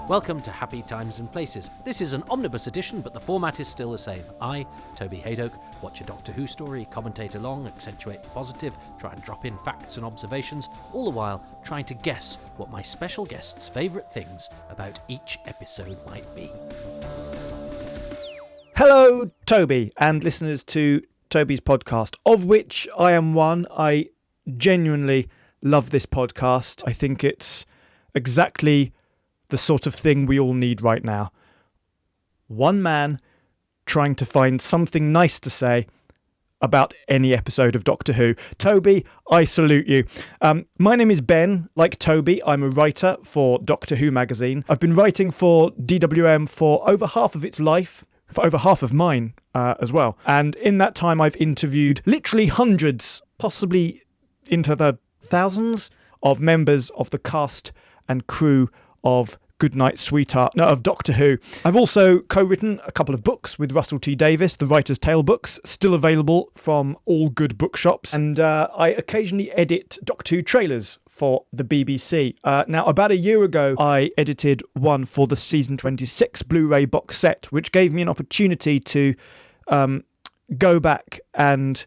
Welcome to Happy Times and Places. This is an omnibus edition, but the format is still the same. I, Toby Haydock, watch a Doctor Who story, commentate along, accentuate the positive, try and drop in facts and observations, all the while trying to guess what my special guest's favourite things about each episode might be. Hello, Toby, and listeners to Toby's podcast, of which I am one. I genuinely love this podcast. I think it's exactly the sort of thing we all need right now. One man trying to find something nice to say about any episode of Doctor Who. Toby, I salute you. My name is Ben. Like Toby, I'm a writer for Doctor Who magazine. I've been writing for DWM for over half of its life, for over half of mine as well. And in that time, I've interviewed literally hundreds, possibly into the thousands, of members of the cast and crew of Goodnight Sweetheart, no, of Doctor Who. I've also co-written a couple of books with Russell T Davies, the Writer's Tale books, still available from all good bookshops. And I occasionally edit Doctor Who trailers for the BBC. Now, about a year ago, I edited one for the Season 26 Blu-ray box set, which gave me an opportunity to go back and,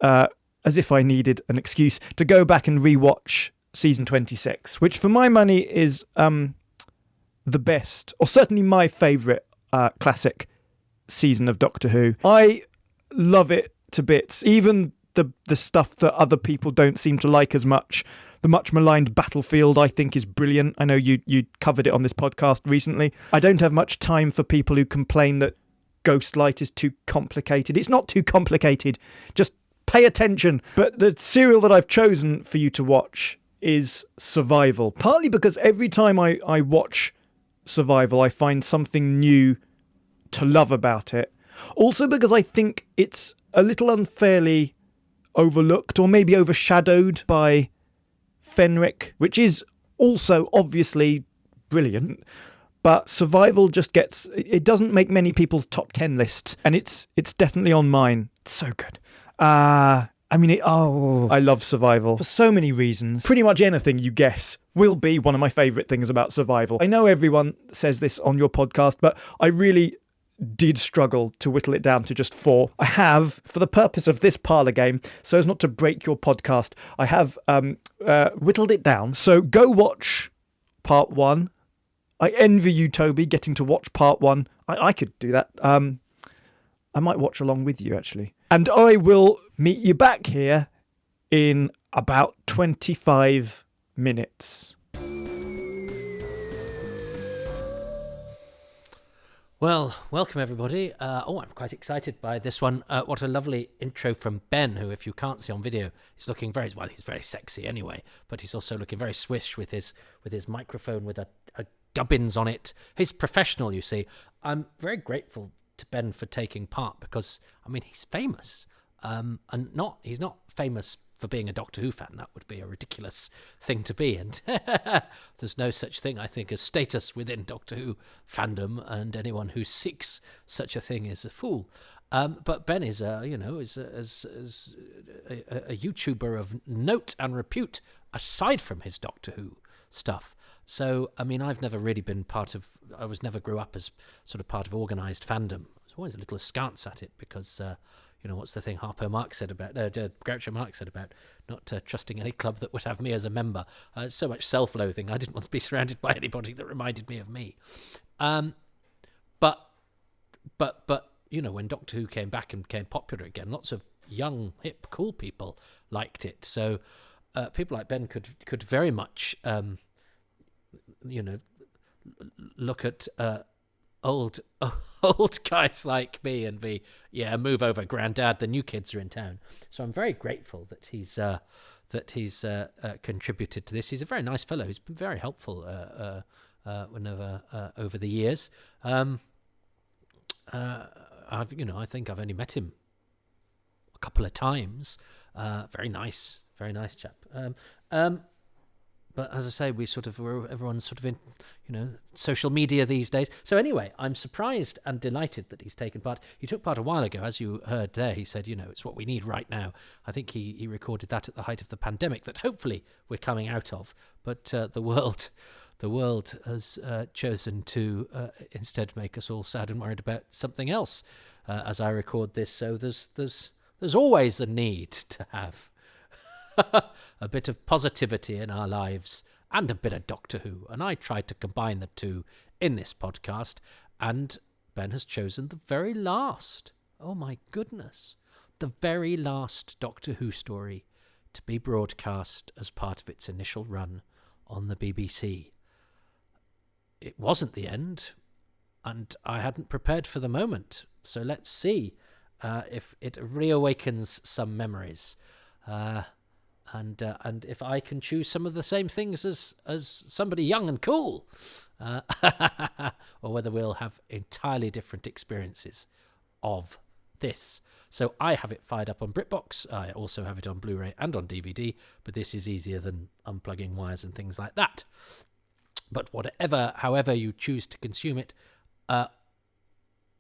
as if I needed an excuse, to go back and rewatch Season 26, which for my money is the best, or certainly my favourite classic season of Doctor Who. I love it to bits, even the stuff that other people don't seem to like as much. The much maligned Battlefield, I think, is brilliant. I know you covered it on this podcast recently. I don't have much time for people who complain that Ghostlight is too complicated. It's not too complicated. Just pay attention. But the serial that I've chosen for you to watch is Survival. Partly because every time I watch Survival, I find something new to love about it. Also because I think it's a little unfairly overlooked or maybe overshadowed by Fenric, which is also obviously brilliant. But Survival just it doesn't make many people's top 10 lists, and it's definitely on mine. It's so good. I love Survival for so many reasons. Pretty much anything you guess will be one of my favourite things about Survival. I know everyone says this on your podcast, but I really did struggle to whittle it down to just 4. I have, for the purpose of this parlour game, so as not to break your podcast, I have whittled it down. So go watch part 1. I envy you, Toby, getting to watch part 1. I could do that. I might watch along with you, actually. And I will meet you back here in about 25 minutes. Well, welcome everybody. I'm quite excited by this one. What a lovely intro from Ben, who, if you can't see on video, is looking very, well, he's very sexy anyway, but he's also looking very swish with his microphone with a gubbins on it. He's professional, you see. I'm very grateful to Ben for taking part because, I mean, he's famous. And he's not famous for being a Doctor Who fan. That would be a ridiculous thing to be. And there's no such thing, I think, as status within Doctor Who fandom, and anyone who seeks such a thing is a fool. But Ben is a YouTuber of note and repute aside from his Doctor Who stuff. So, I mean, I've never really been never grew up as sort of part of organised fandom. I was always a little askance at it because, what's the thing Groucho Marx said about not trusting any club that would have me as a member. So much self-loathing. I didn't want to be surrounded by anybody that reminded me of me. But when Doctor Who came back and became popular again, lots of young, hip, cool people liked it. So people like Ben could very much look at old guys like me and be, move over, Grandad, the new kids are in town. So I'm very grateful that he's contributed to this. He's a very nice fellow. He's been very helpful over the years. I think I've only met him a couple of times. Very nice chap. But as I say, everyone's sort of in, social media these days. So anyway, I'm surprised and delighted that he's taken part. He took part a while ago, as you heard there. He said, it's what we need right now. I think he recorded that at the height of the pandemic that hopefully we're coming out of. But the world the world has chosen to instead make us all sad and worried about something else as I record this. So there's always the need to have a bit of positivity in our lives and a bit of Doctor Who. And I tried to combine the two in this podcast. And Ben has chosen the very last, oh my goodness, the very last Doctor Who story to be broadcast as part of its initial run on the BBC. It wasn't the end, and I hadn't prepared for the moment. So let's see if it reawakens some memories. And if I can choose some of the same things as somebody young and cool, or whether we'll have entirely different experiences of this. So I have it fired up on BritBox. I also have it on Blu-ray and on DVD, but this is easier than unplugging wires and things like that. But however you choose to consume it,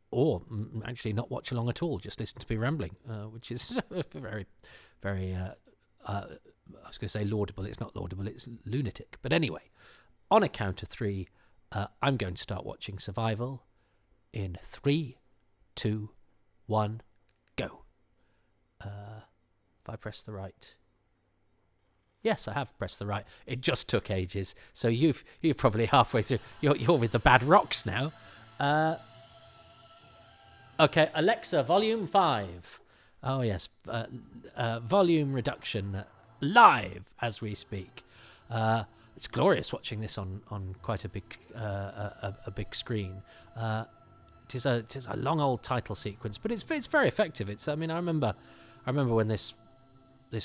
or actually not watch along at all, just listen to me rambling, which is very, very... I was going to say laudable. It's not laudable. It's lunatic. But anyway, on a count of 3, I'm going to start watching Survival in 3, 2, 1, go. If I press the right. Yes, I have pressed the right. It just took ages. So you're probably halfway through. You're with the bad rocks now. Okay, Alexa, volume 5. Oh, yes. Volume reduction live as we speak. It's glorious watching this on quite a big screen. It is a long old title sequence, but it's very effective. I remember when this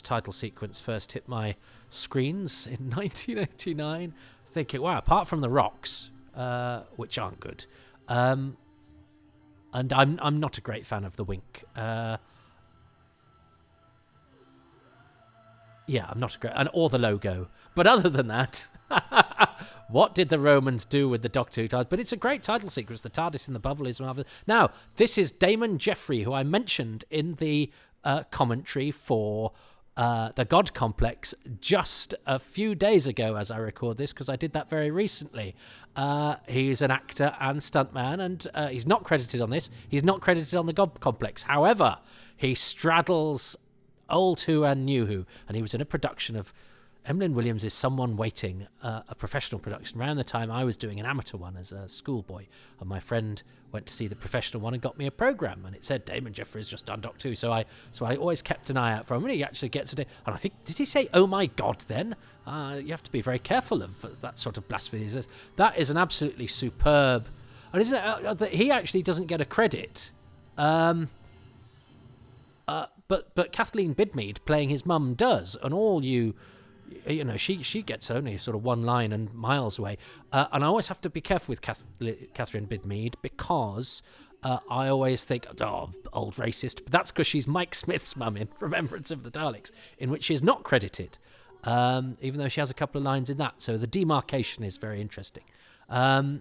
title sequence first hit my screens in 1989, thinking, wow, apart from the rocks, which aren't good, and I'm not a great fan of the wink. Yeah, I'm not a great... or the logo. But other than that, what did the Romans do with the Doctor Who title? But it's a great title sequence. The TARDIS in the bubble is marvelous. Now, this is Damon Jeffrey, who I mentioned in the commentary for the God Complex just a few days ago as I record this, because I did that very recently. He's an actor and stuntman, and he's not credited on this. He's not credited on the God Complex. However, he straddles old Who and new Who, and he was in a production of Emlyn Williams' Someone Waiting, a professional production, around the time I was doing an amateur one as a schoolboy, and my friend went to see the professional one and got me a programme, and it said Damon Jeffries just done Doctor Who, so I always kept an eye out for him, and he actually gets it, and I think, did he say oh my god then? You have to be very careful of that sort of blasphemy. That is an absolutely superb, and isn't it, he actually doesn't get a credit, But Kathleen Bidmead playing his mum does, and all she gets only sort of one line and miles away. And I always have to be careful with Catherine Bidmead, because I always think, oh, old racist. But that's because she's Mike Smith's mum in Remembrance of the Daleks, in which she is not credited, even though she has a couple of lines in that. So the demarcation is very interesting. Well,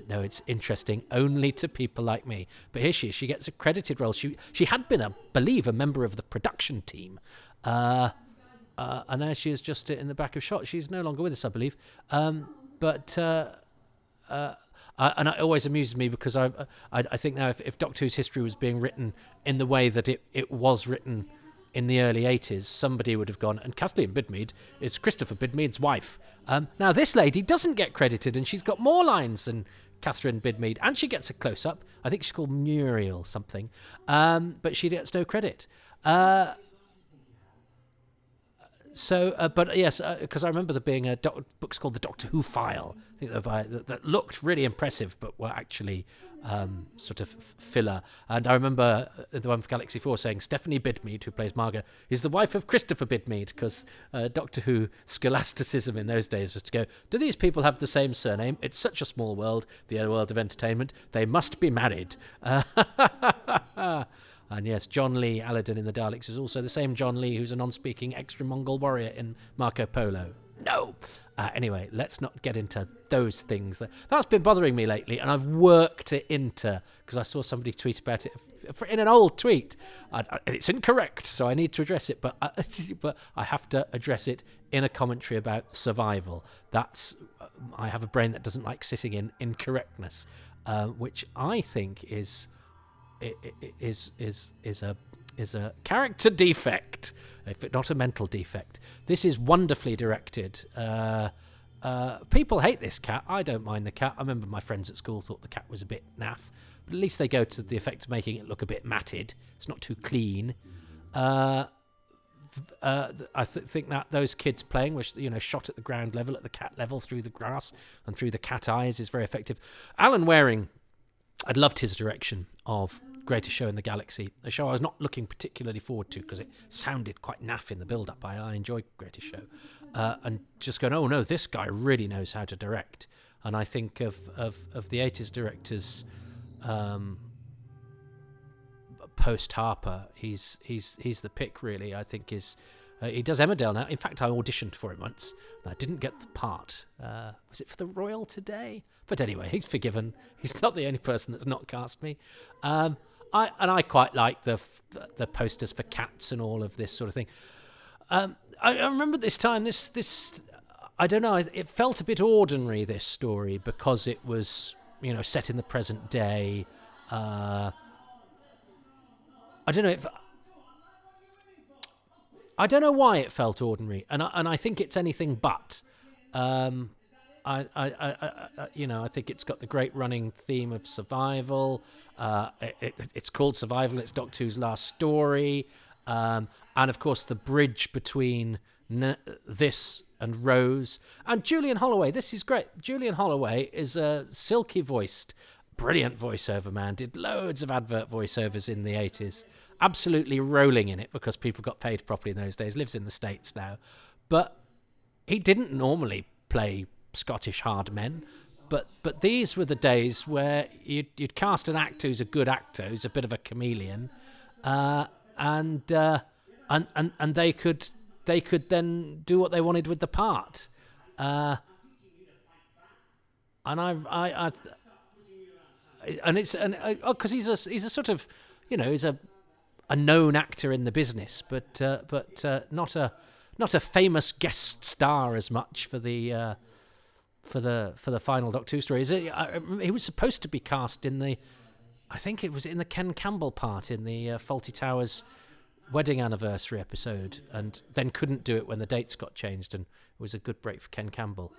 no, it's interesting only to people like me. But here she is. She gets a credited role. She had been, I believe, a member of the production team. And now she is just in the back of shot. She's no longer with us, I believe. And it always amuses me, because I think now if Doctor Who's history was being written in the way that it was written in the early 80s, somebody would have gone, and Kathleen Bidmead is Christopher Bidmead's wife. Now, this lady doesn't get credited, and she's got more lines than Catherine Bidmead, and she gets a close-up. I think she's called Muriel something, but she gets no credit. But yes, because I remember there being books called The Doctor Who File, I think that looked really impressive, but were actually sort of filler. And I remember the one for Galaxy 4 saying Stephanie Bidmead, who plays Margot, is the wife of Christopher Bidmead, because Doctor Who scholasticism in those days was to go, do these people have the same surname? It's such a small world, the world of entertainment. They must be married. And yes, John Lee Aladdin in the Daleks is also the same John Lee who's a non-speaking extra-Mongol warrior in Marco Polo. No! Anyway, let's not get into those things. That's been bothering me lately, and I've worked it into, because I saw somebody tweet about it in an old tweet. And it's incorrect, so I need to address it, but I have to address it in a commentary about Survival. That's I have a brain that doesn't like sitting in incorrectness, which I think is a character defect, if not a mental defect. This is wonderfully directed. People hate this cat. I don't mind the cat. I remember my friends at school thought the cat was a bit naff, but at least they go to the effect of making it look a bit matted. It's not too clean. I think that those kids playing, which shot at the ground level, at the cat level, through the grass and through the cat eyes, is very effective. Alan Waring, I'd loved his direction of Greatest Show in the Galaxy, a show I was not looking particularly forward to because it sounded quite naff in the build-up. I enjoyed Greatest Show, and just going, oh no, this guy really knows how to direct. And I think of the 80s directors, post Harper, he's the pick, really. I think he does Emmerdale now. In fact, I auditioned for him once and I didn't get the part. Was it for the Royal Today? But anyway, he's forgiven. He's not the only person that's not cast me. I quite like the posters for Cats and all of this sort of thing. I remember this time, this I don't know, it felt a bit ordinary, this story, because it was set in the present day. I don't know I don't know why it felt ordinary, and I think it's anything but. I think it's got the great running theme of survival. It's called Survival. It's Doctor Who's last story, and of course the bridge between this and Rose and Julian Holloway. This is great. Julian Holloway is a silky voiced, brilliant voiceover man. Did loads of advert voiceovers in the 80s. Absolutely rolling in it because people got paid properly in those days. Lives in the States now, but he didn't normally play Scottish hard men, but these were the days where you'd cast an actor who's a good actor, who's a bit of a chameleon, and they could then do what they wanted with the part, and because he's a sort of he's a known actor in the business, but not a famous guest star as much for the final Doctor Who story. He was supposed to be cast in I think it was in the Ken Campbell part in the Fawlty Towers wedding anniversary episode, and then couldn't do it when the dates got changed, and it was a good break for Ken Campbell.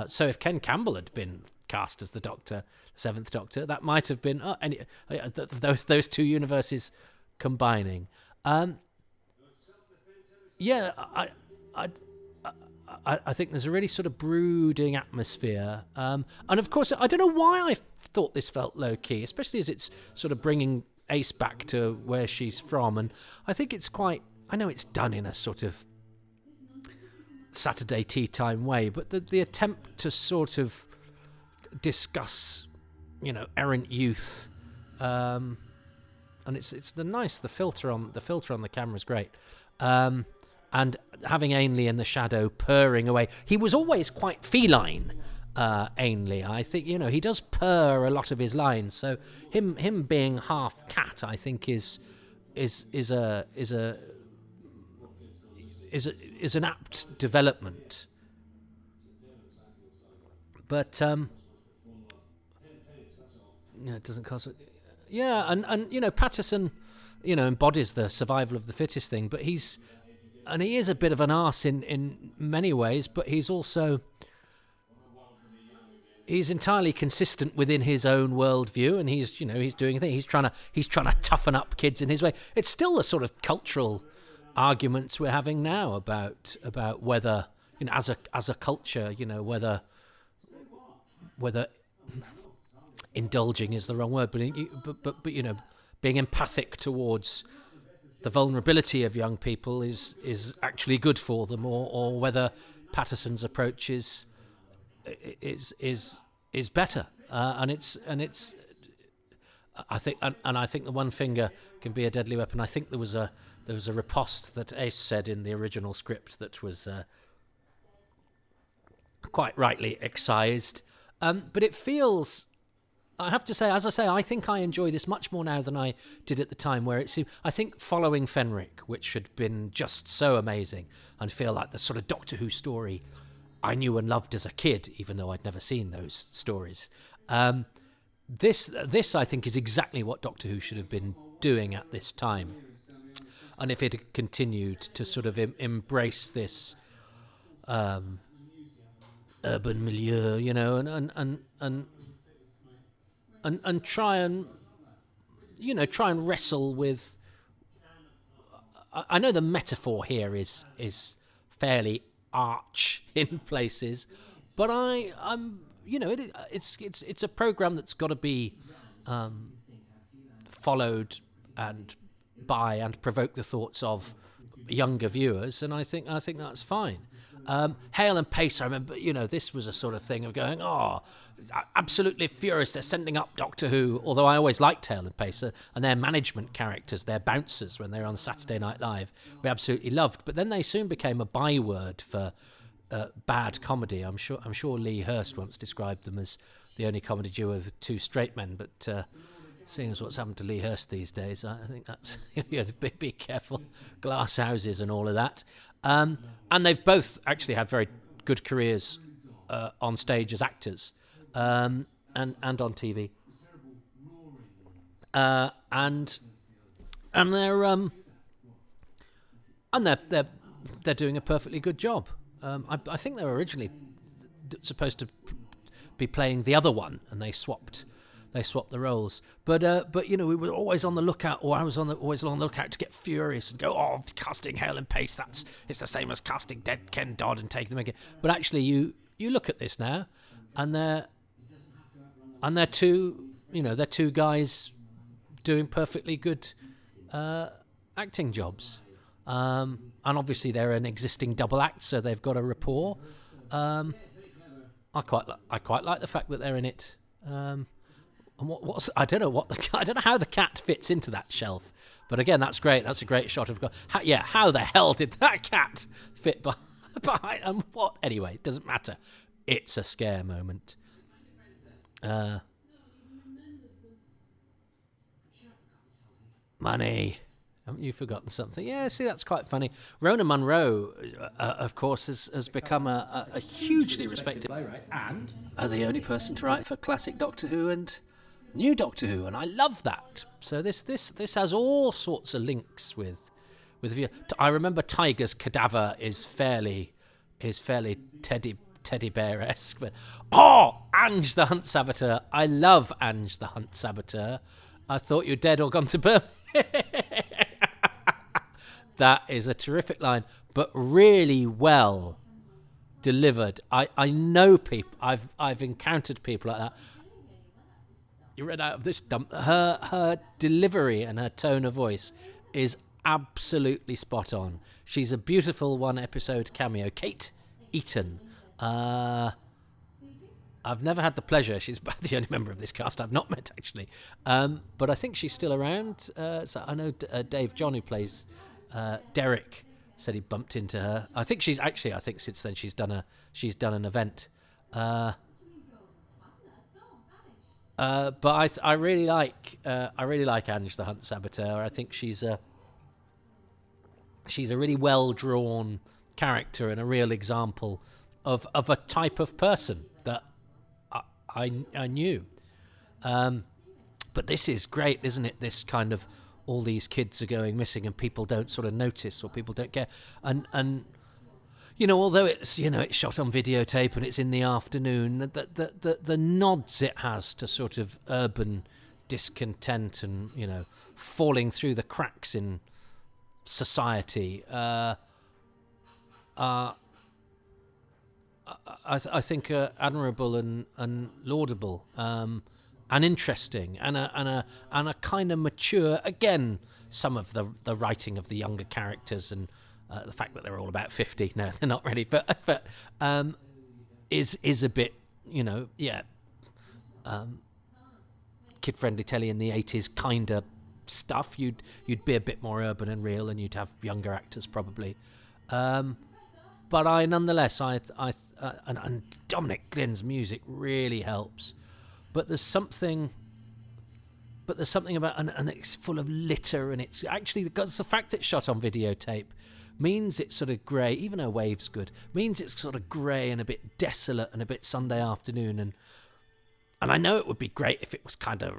So if Ken Campbell had been cast as the Doctor, the Seventh Doctor, that might have been those two universes combining. I think there's a really sort of brooding atmosphere, and of course I don't know why I thought this felt low key, especially as it's sort of bringing Ace back to where she's from, and I think it's quite, I know it's done in a sort of Saturday tea time way, but the attempt to sort of discuss errant youth, and it's the filter on the camera is great, and having Ainley in the shadow purring away. He was always quite feline, Ainley. I think he does purr a lot of his lines. So him being half cat, I think is an apt development. But it doesn't cost. Yeah, and Patterson, embodies the survival of the fittest thing, but he is a bit of an arse in many ways, but he's also entirely consistent within his own worldview, and he's doing a thing. He's trying to toughen up kids in his way. It's still the sort of cultural arguments we're having now about whether as a culture, whether indulging is the wrong word, but being empathic towards the vulnerability of young people is actually good for them, or whether Patterson's approach is better, and it's I think the one finger can be a deadly weapon. I think there was a riposte that Ace said in the original script that was quite rightly excised, but it feels, I have to say, as I say, I think I enjoy this much more now than I did at the time, where it seemed, I think following Fenric, which had been just so amazing, and feel like the sort of Doctor Who story I knew and loved as a kid, even though I'd never seen those stories. This I think is exactly what Doctor Who should have been doing at this time. And if it had continued to sort of embrace this urban milieu, you know, and try and, you know, try and wrestle with. I know the metaphor here is fairly arch in places, but I'm you know, it's a program that's got to be followed and by and provoke the thoughts of younger viewers, and I think that's fine. Hale and Pace, I remember, you know, this was a sort of thing of going, oh, absolutely furious, they're sending up Doctor Who, although I always liked Hale and Pace, and their management characters, their bouncers when they were on Saturday Night Live, we absolutely loved, but then they soon became a byword for bad comedy. I'm sure Lee Hurst once described them as the only comedy duo with two straight men, but seeing as what's happened to Lee Hurst these days, I think that's you have to be careful. Glass houses and all of that. And they've both actually had very good careers on stage as actors and on TV. And they're doing a perfectly good job. I think they were originally supposed to be playing the other one, and they swapped the roles. But you know, we were always on the lookout, or I was always on the lookout to get furious and go, oh, casting Hale and Pace, it's the same as casting dead Ken Dodd and taking them again. But actually, you look at this now, and they're two guys doing perfectly good acting jobs. And obviously they're an existing double act, so they've got a rapport. I quite like the fact that they're in it. And I don't know how the cat fits into that shelf, but again, that's great. That's a great shot of how the hell did that cat fit behind? And what? Anyway, it doesn't matter. It's a scare moment. Money. Haven't you forgotten something? Yeah, see, that's quite funny. Rona Munro, of course, has become a hugely respected playwright and the only person to write for classic Doctor Who and new Doctor Who, and I love that. So this has all sorts of links with. I remember Tiger's cadaver is fairly teddy bear-esque, but Ange the Hunt Saboteur. I love Ange the Hunt Saboteur. I thought you were dead or gone to Birmingham. That is a terrific line, but really well delivered. I know people. I've encountered people like that. You read out of this dump. Her delivery and her tone of voice is absolutely spot on. She's a beautiful one-episode cameo. Kate Eaton. I've never had the pleasure. She's the only member of this cast I've not met, actually. But I think she's still around. So I know Dave John, who plays Derek, said he bumped into her. I think since then she's done an event. But I really like Ange the Hunt Saboteur. I think she's a really well drawn character and a real example of a type of person that I knew. But this is great, isn't it? This kind of all these kids are going missing and people don't sort of notice or people don't care. And you know, although it's shot on videotape and it's in the afternoon, the nods it has to sort of urban discontent and, you know, falling through the cracks in society I think admirable and laudable, and interesting, and a kind of mature. Again, some of the writing of the younger characters and the fact that they're all about 50. No, they're not really, but is a bit, you know, kid-friendly telly in the 80s kind of stuff. You'd be a bit more urban and real, and you'd have younger actors probably. But nonetheless, and Dominic Glynn's music really helps. But there's something about, and it's full of litter, and it's actually, because the fact it's shot on videotape means it's sort of grey, even though Wave's good, means it's sort of grey and a bit desolate and a bit Sunday afternoon. And I know it would be great if it was kind of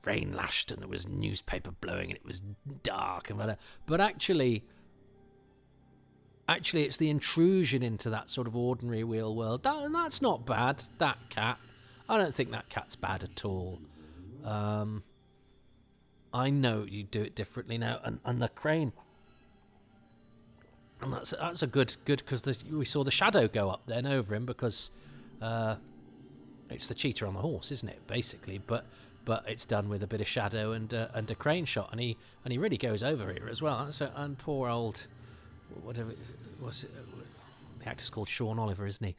rain lashed and there was newspaper blowing and it was dark and whatever. But actually it's the intrusion into that sort of ordinary real world. And that's not bad, that cat. I don't think that cat's bad at all. I know you do it differently now. And the crane. And that's a good because we saw the shadow go up then over him because it's the cheetah on the horse, isn't it? Basically, but it's done with a bit of shadow and a crane shot, and he really goes over here as well. And poor old whatever was it, the actor's called Sean Oliver, isn't he?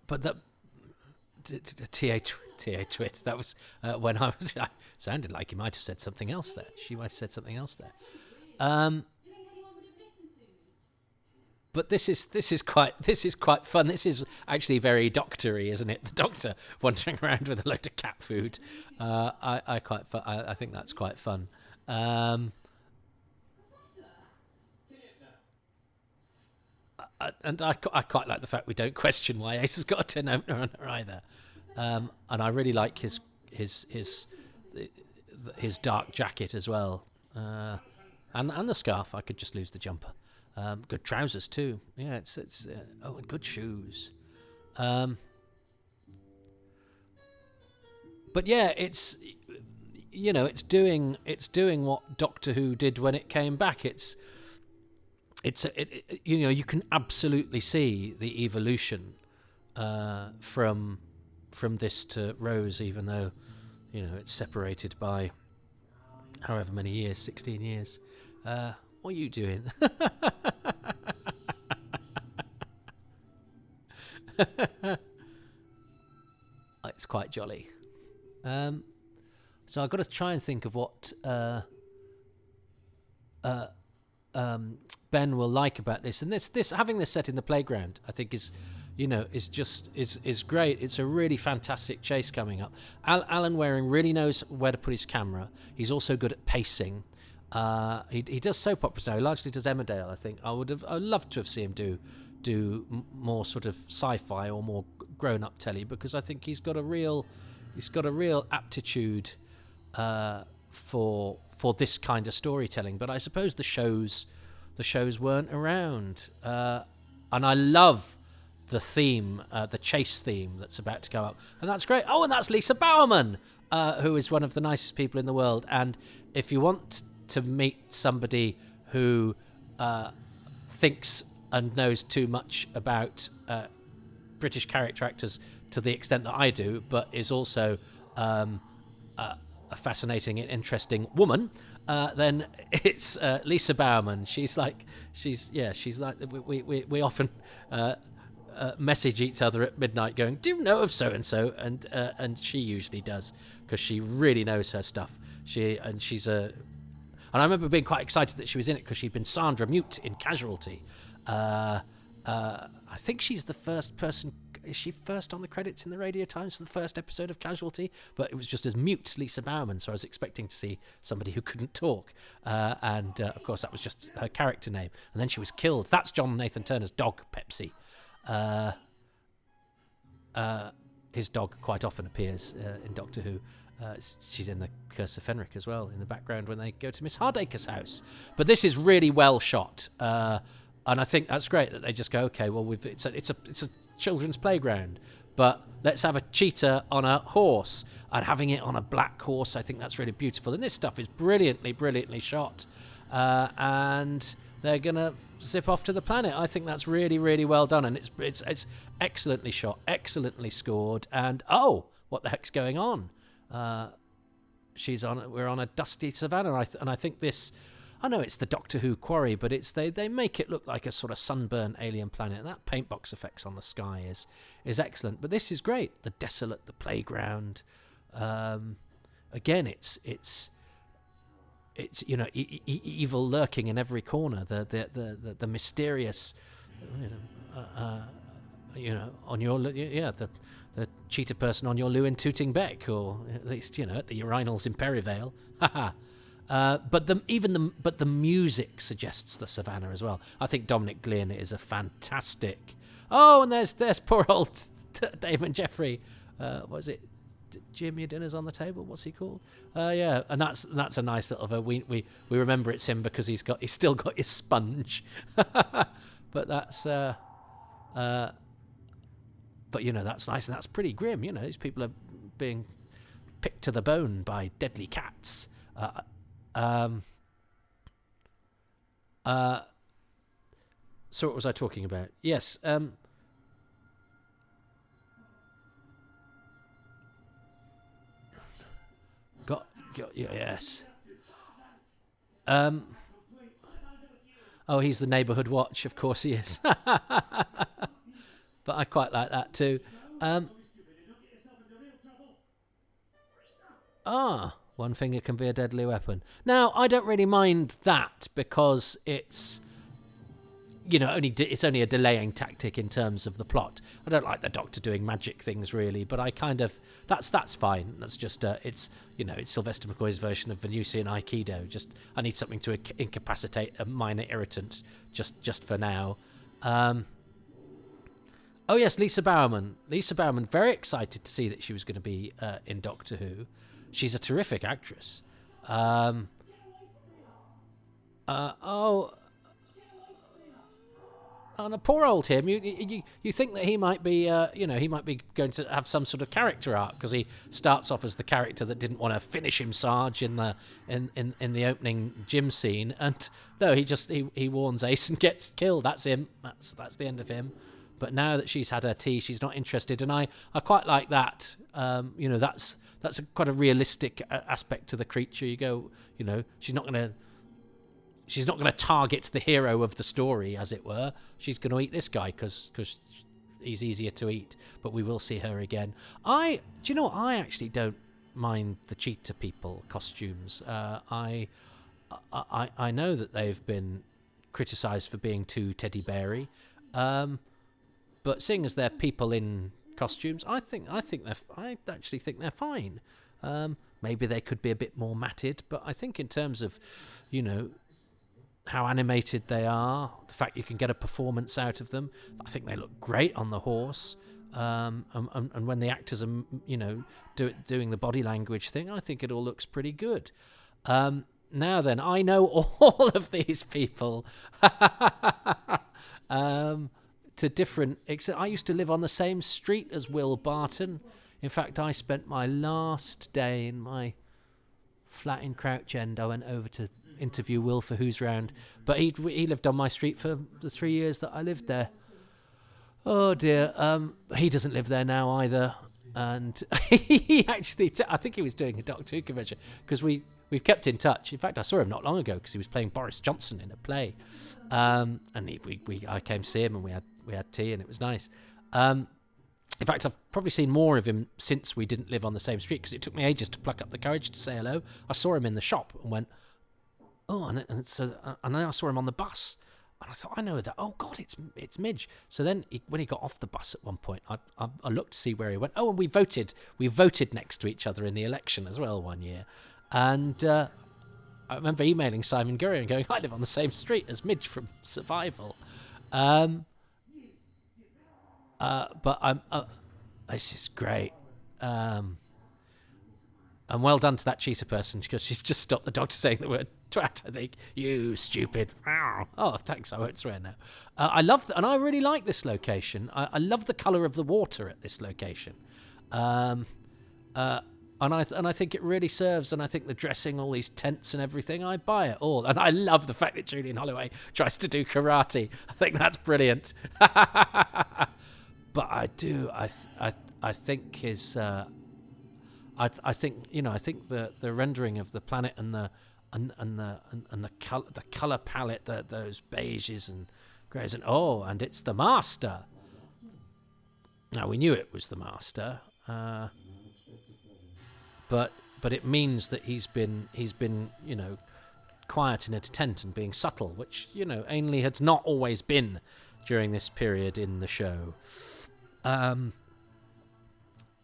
But that TA Twit. That was when I sounded like he might have said something else there. She might have said something else there. But this is quite fun. This is actually very doctory, isn't it? The doctor wandering around with a load of cat food. I think that's quite fun. And I quite like the fact we don't question why Ace has got a tin opener on her either. And I really like his dark jacket as well, and the scarf. I could just lose the jumper. Good trousers too. Yeah, it's and good shoes. But yeah, it's doing what Doctor Who did when it came back. You can absolutely see the evolution from this to Rose, even though it's separated by however many years, 16 years. What are you doing? It's quite jolly. So I've got to try and think of what Ben will like about this. And this having this set in the playground, I think is great. It's a really fantastic chase coming up. Alan Waring really knows where to put his camera. He's also good at pacing. He does soap operas now. He largely does Emmerdale, I think. I'd love to have seen him do more sort of sci-fi or more grown-up telly, because I think he's got a real aptitude for this kind of storytelling. But I suppose the shows weren't around, and I love the theme, the chase theme that's about to go up, and that's great. Oh, and that's Lisa Bowerman, who is one of the nicest people in the world. And if you want to meet somebody who thinks and knows too much about British character actors to the extent that I do, but is also a fascinating and interesting woman, then it's Lisa Bowerman. She's like we often message each other at midnight going, do you know of so and so? And she usually does, because she really knows her stuff. And I remember being quite excited that she was in it because she'd been Sandra Mute in Casualty. I think she's the first person. Is she first on the credits in the Radio Times for the first episode of Casualty? But it was just as Mute Lisa Bowerman, so I was expecting to see somebody who couldn't talk. And of course, that was just her character name. And then she was killed. That's John Nathan Turner's dog, Pepsi. His dog quite often appears in Doctor Who. She's in the Curse of Fenric as well in the background when they go to Miss Hardacre's house. But this is really well shot, and I think that's great that they just go, okay, well, it's a children's playground, but let's have a cheetah on a horse, and having it on a black horse, I think that's really beautiful. And this stuff is brilliantly shot, and they're gonna zip off to the planet. I think that's really well done, and it's excellently shot, excellently scored, and what the heck's going on? We're on a dusty savannah, and I think this, I know it's the Doctor Who quarry, but they make it look like a sort of sunburned alien planet, and that paint box effects on the sky is excellent. But this is great. The desolate, the playground. Again, it's evil lurking in every corner. The mysterious, on your the cheetah person on your Lewin Tooting Beck, or at least at the urinals in Perivale. Haha. But the music suggests the savannah as well. I think Dominic Glynn is a fantastic. Oh, and there's poor old Damon Jeffrey. What is it? Jim, your dinner's on the table. What's he called? Yeah, and that's a nice little. We remember it's him because he's still got his sponge. But that's but that's nice, and that's pretty grim. These people are being picked to the bone by deadly cats. So what was I talking about? Yes. Yes. Oh, he's the neighbourhood watch. Of course he is. But I quite like that too. One finger can be a deadly weapon. Now, I don't really mind that because it's, it's only a delaying tactic in terms of the plot. I don't like the Doctor doing magic things really, but I kind of that's fine. That's just it's Sylvester McCoy's version of Venusian Aikido. Just I need something to incapacitate a minor irritant just for now. Oh yes, Lisa Bowerman. Very excited to see that she was going to be in Doctor Who. She's a terrific actress. And a poor old him. You think that he might be, he might be going to have some sort of character arc because he starts off as the character that didn't want to finish him Sarge in the opening gym scene, and no, he warns Ace and gets killed. That's him. That's the end of him. But now that she's had her tea, she's not interested, and I quite like that. That's quite a realistic aspect to the creature. You go, she's not going to target the hero of the story, as it were. She's going to eat this guy because he's easier to eat. But we will see her again. I actually don't mind the cheetah people costumes. I know that they've been criticised for being too teddy beary, but seeing as they're people in costumes, I actually think they're fine. Maybe they could be a bit more matted, but I think in terms of, how animated they are, the fact you can get a performance out of them, I think they look great on the horse. And when the actors are, doing the body language thing, I think it all looks pretty good. Now then, I know all of these people. To different. I used to live on the same street as Will Barton. In fact, I spent my last day in my flat in Crouch End. I went over to interview Will for Who's Round, but he lived on my street for the 3 years that I lived there. Oh dear, he doesn't live there now either, and he actually I think he was doing a Doctor Who convention because we've kept in touch. In fact, I saw him not long ago because he was playing Boris Johnson in a play, and I came to see him and we had tea and it was nice. In fact, I've probably seen more of him since we didn't live on the same street because it took me ages to pluck up the courage to say hello. I saw him in the shop and went, oh, and then I saw him on the bus, and I thought, I know that. Oh God, it's Midge. So then when he got off the bus at one point, I looked to see where he went. Oh, and we voted next to each other in the election as well one year, and I remember emailing Simon Gurry and going, I live on the same street as Midge from Survival. But this is great. And well done to that cheetah person because she's just stopped the Doctor saying the word twat, I think. You stupid. Oh, thanks. I won't swear now. I love and I really like this location. I love the colour of the water at this location. And I think it really serves, and I think the dressing, all these tents and everything, I buy it all. And I love the fact that Julian Holloway tries to do karate. I think that's brilliant. But I do. I think his. I think the rendering of the planet and the color palette, those beiges and greys, and it's the Master. Now we knew it was the Master, but it means that he's been quiet in a tent and being subtle, which Ainley had not always been during this period in the show.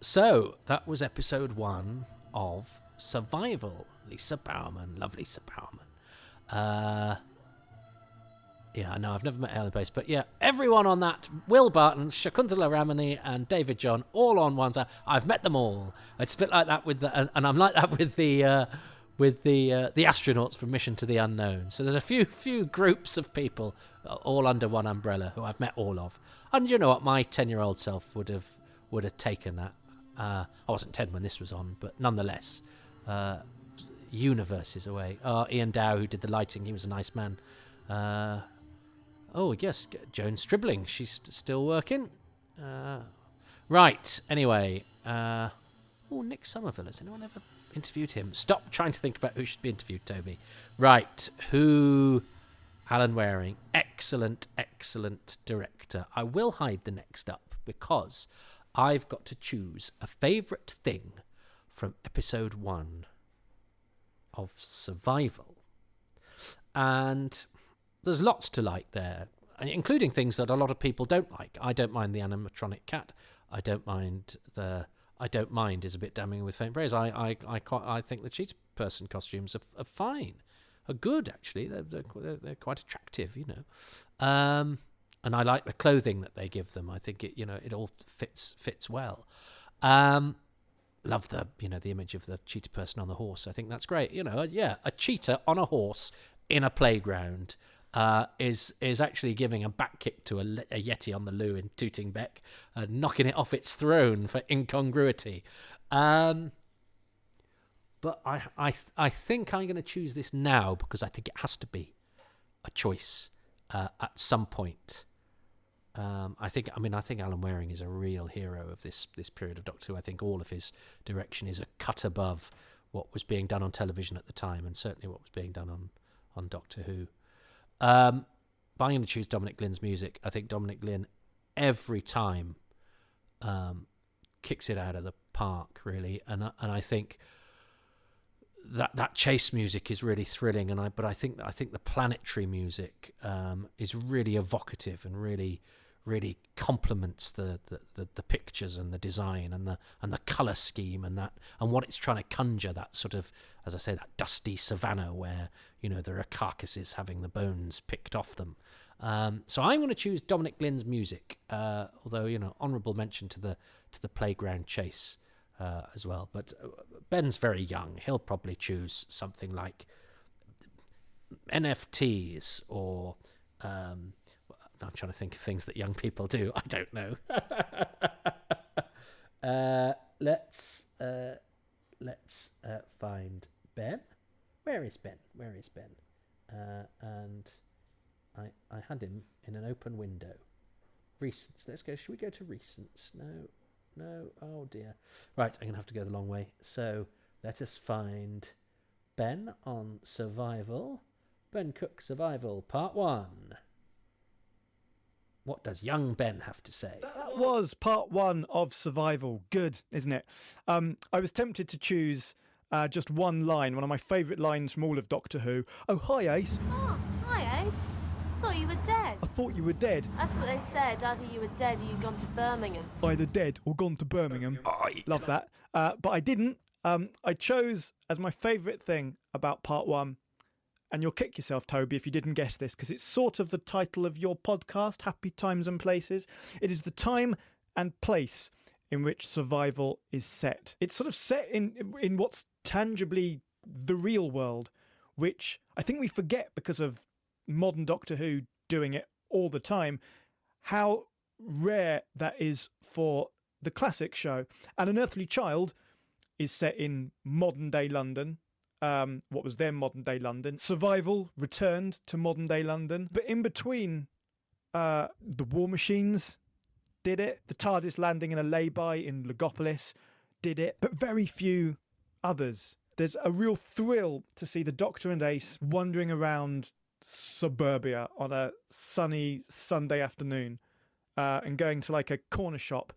So that was episode 1 of Survival, Lisa Bowerman, love Lisa Bowerman. Yeah, no, I've never met Ellen Pace, but yeah, everyone on that, Will Barton, Shakuntala Ramani, and David John, all on one side. I've met them all. It's a bit like that with the, and I'm like that with the astronauts from Mission to the Unknown. So there's a few groups of people all under one umbrella who I've met all of. And you know what, my 10-year-old self would have taken that. I wasn't 10 when this was on, but nonetheless, universes away. Ian Dow, who did the lighting, he was a nice man. Oh, yes, Joan Stribling. She's still working. Right, anyway. Nick Somerville. Has anyone ever interviewed him? Stop trying to think about who should be interviewed, Toby. Right, who... Alan Waring. Excellent, excellent director. I will hide the next up because I've got to choose a favourite thing from episode 1 of Survival. And... there's lots to like there, including things that a lot of people don't like. I don't mind the animatronic cat. I don't mind is a bit damning with faint praise. I think the cheetah person costumes are fine, are good actually. They're quite attractive, you know. And I like the clothing that they give them. I think it all fits well. Love the image of the cheetah person on the horse. I think that's great. A cheetah on a horse in a playground. Is actually giving a back kick to a yeti on the loo in Tooting Bec, knocking it off its throne for incongruity. But I think I'm going to choose this now because I think it has to be a choice at some point. I think Alan Waring is a real hero of this period of Doctor Who. I think all of his direction is a cut above what was being done on television at the time, and certainly what was being done on Doctor Who. But I'm going to choose Dominic Lynn's music. I think Dominic Lynn, every time, kicks it out of the park, really. And I think that chase music is really thrilling. But I think the planetary music is really evocative and really complements the pictures and the design and the colour scheme and what it's trying to conjure, that sort of, as I say, that dusty savannah where there are carcasses having the bones picked off them. So I'm going to choose Dominic Lynn's music, although honourable mention to the playground chase as well. But Ben's very young; he'll probably choose something like NFTs or. I'm trying to think of things that young people do. I don't know. Let's find Ben. Where is Ben? And I had him in an open window. Recents. Let's go. Should we go to recents? No. Oh dear. Right, I'm gonna have to go the long way. So let us find Ben on Survival. Ben Cook Survival Part 1. What does young Ben have to say? That was part 1 of Survival. Good, isn't it? I was tempted to choose just one line, one of my favourite lines from all of Doctor Who. Oh, hi, Ace. Oh, hi, Ace. Thought you were dead. I thought you were dead. That's what they said. Either you were dead or you'd gone to Birmingham. Either dead or gone to Birmingham. Love that. But I didn't. I chose as my favourite thing about part 1. And you'll kick yourself, Toby, if you didn't guess this, because it's sort of the title of your podcast, Happy Times and Places. It is the time and place in which Survival is set. It's sort of set in what's tangibly the real world, which I think we forget because of modern Doctor Who doing it all the time, how rare that is for the classic show. And An Earthly Child is set in modern-day London. What was then modern-day London. Survival returned to modern-day London. But in between, the War Machines did it. The TARDIS landing in a lay-by in Legopolis did it. But very few others. There's a real thrill to see the Doctor and Ace wandering around suburbia on a sunny Sunday afternoon and going to like a corner shop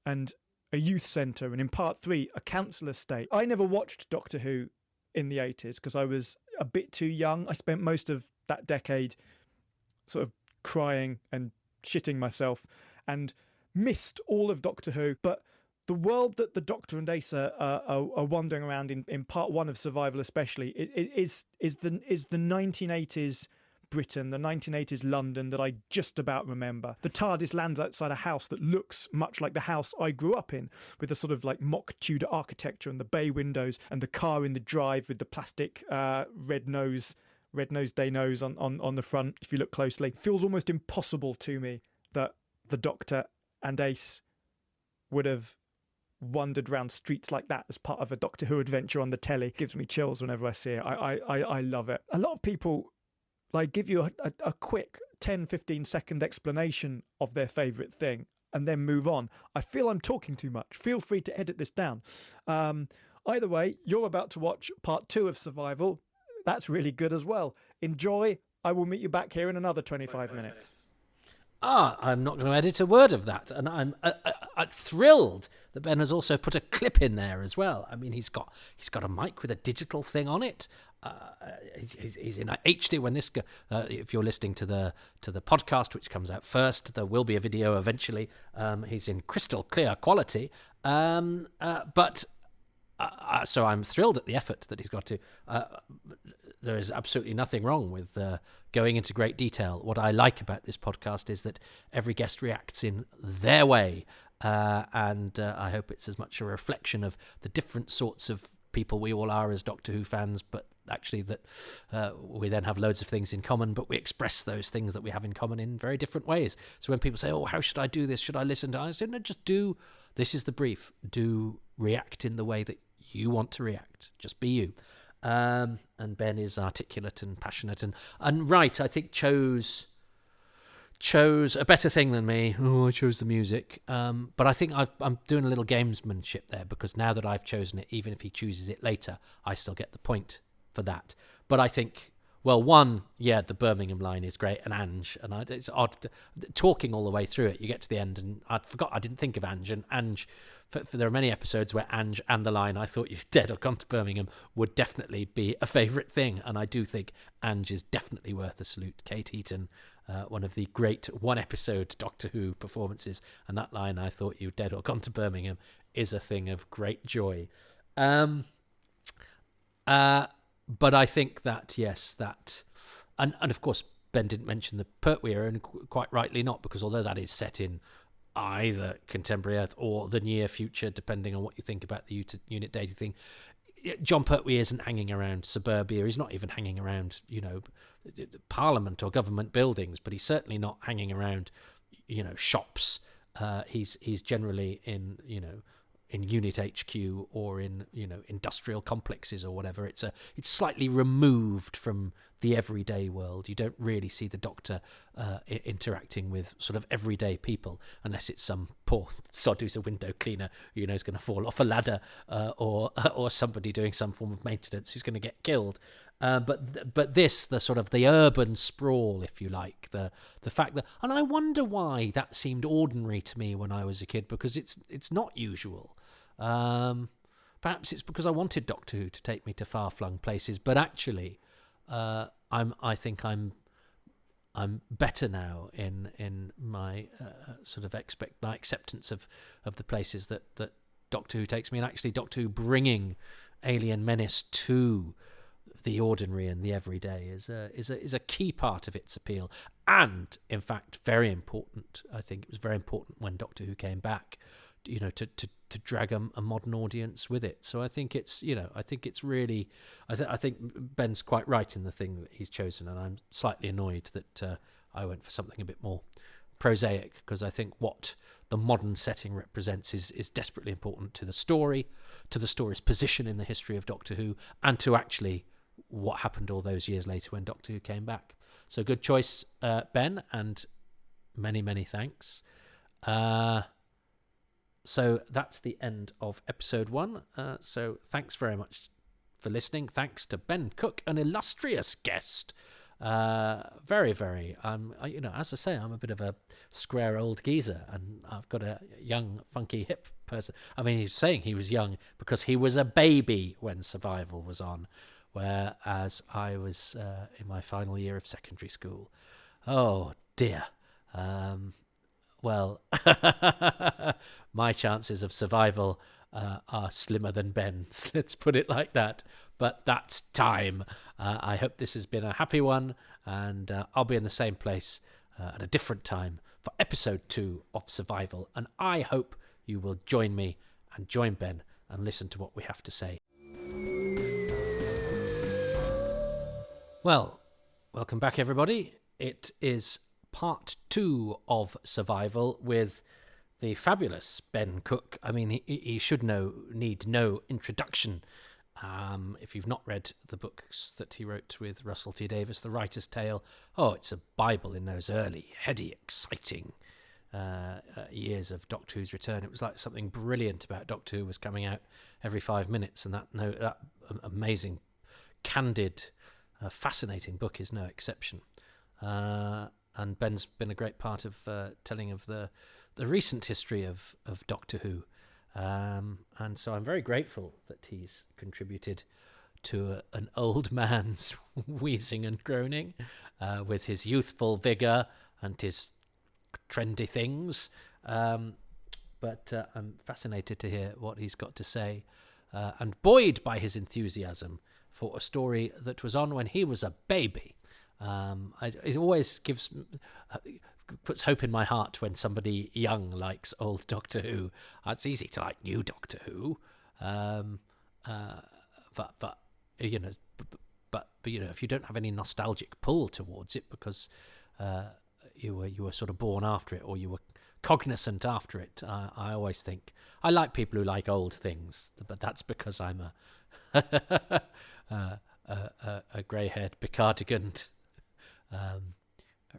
and a youth centre, and in part 3, a council estate. I never watched Doctor Who in the 80s because I was a bit too young. I spent most of that decade sort of crying and shitting myself and missed all of Doctor Who. But the world that the Doctor and Ace are wandering around in part one of Survival, especially, is the 1980s Britain, the 1980s London that I just about remember. The TARDIS lands outside a house that looks much like the house I grew up in, with the sort of like mock Tudor architecture and the bay windows and the car in the drive with the plastic red-nosed day nose on the front. If you look closely, it feels almost impossible to me that the Doctor and Ace would have wandered around streets like that as part of a Doctor Who adventure on the telly. It gives me chills whenever I see it. I love it. A lot of people like give you a quick 10-15 second explanation of their favourite thing and then move on. I feel I'm talking too much. Feel free to edit this down. Either way, you're about to watch part 2 of Survival. That's really good as well. Enjoy. I will meet you back here in another 25 minutes. I'm not going to edit a word of that. And I'm thrilled that Ben has also put a clip in there as well. I mean, he's got a mic with a digital thing on it. He's in HD when this if you're listening to the podcast, which comes out first, there will be a video eventually. He's in crystal clear quality. But so I'm thrilled at the effort that he's got to. There is absolutely nothing wrong with going into great detail. What I like about this podcast is that every guest reacts in their way, and I hope it's as much a reflection of the different sorts of people we all are as Doctor Who fans, but actually that we then have loads of things in common, but we express those things that we have in common in very different ways. So when people say, oh, how should I do this? Should I listen to it? I say, no, just do. This is the brief. Do react in the way that you want to react. Just be you. And Ben is articulate and passionate and right. I think chose a better thing than me. Oh, I chose the music. But I think I'm doing a little gamesmanship there, because now that I've chosen it, even if he chooses it later, I still get the point for that. But I think, well, one, yeah, the Birmingham line is great, and Ange, and it's odd talking all the way through it. You get to the end, and I didn't think of Ange, and Ange. For there are many episodes where Ange and the line, I thought you're dead or gone to Birmingham, would definitely be a favourite thing. And I do think Ange is definitely worth a salute. Kate Heaton, one of the great one-episode Doctor Who performances. And that line, I thought you dead or gone to Birmingham, is a thing of great joy. But I think that, yes, that... And of course, Ben didn't mention the Pertwee era, and quite rightly not, because although that is set in either contemporary Earth or the near future, depending on what you think about the unit dating thing, John Pertwee isn't hanging around suburbia. He's not even hanging around, Parliament or government buildings, but he's certainly not hanging around, shops. He's generally in Unit HQ or in industrial complexes or whatever. It's slightly removed from the everyday world. You don't really see the Doctor interacting with sort of everyday people, unless it's some poor sod who's a window cleaner who is going to fall off a ladder, or somebody doing some form of maintenance who's going to get killed. But this, the sort of the urban sprawl, if you like, the fact that, and I wonder why that seemed ordinary to me when I was a kid, because it's not usual. Perhaps it's because I wanted Doctor Who to take me to far-flung places, but actually, I think I'm better now in my sort of my acceptance of the places that Doctor Who takes me, and actually Doctor Who bringing alien menace to the ordinary and the everyday is a key part of its appeal, and in fact very important. I think it was very important when Doctor Who came back, to drag a modern audience with it. So I think it's really, I think Ben's quite right in the thing that he's chosen, and I'm slightly annoyed that I went for something a bit more prosaic, because I think what the modern setting represents is desperately important to the story, to the story's position in the history of Doctor Who, and to actually what happened all those years later when Doctor Who came back. So good choice, Ben, and many, many thanks. So that's the end of episode 1. So thanks very much for listening. Thanks to Ben Cook, an illustrious guest. Very, very. As I say, I'm a bit of a square old geezer, and I've got a young, funky, hip person. I mean, he's saying he was young because he was a baby when Survival was on, whereas I was in my final year of secondary school. Oh dear. well, my chances of survival are slimmer than Ben's. Let's put it like that. But that's time. I hope this has been a happy one, and I'll be in the same place at a different time for episode 2 of Survival. And I hope you will join me and join Ben and listen to what we have to say. Well, welcome back, everybody. It is part 2 of Survival with the fabulous Ben Cook. I mean, he should need no introduction. If you've not read the books that he wrote with Russell T Davies, The Writer's Tale, it's a Bible in those early, heady, exciting years of Doctor Who's return. It was like something brilliant about Doctor Who was coming out every 5 minutes, and that amazing, candid, fascinating book is no exception. And Ben's been a great part of telling of the recent history of Doctor Who. And so I'm very grateful that he's contributed to an old man's wheezing and groaning with his youthful vigour and his trendy things. But I'm fascinated to hear what he's got to say and buoyed by his enthusiasm for a story that was on when he was a baby. It always puts hope in my heart when somebody young likes old Doctor Who. It's easy to like new Doctor Who, but you know, if you don't have any nostalgic pull towards it because you were sort of born after it or you were cognizant after it, I always think I like people who like old things, but that's because I'm a grey-haired Picardigan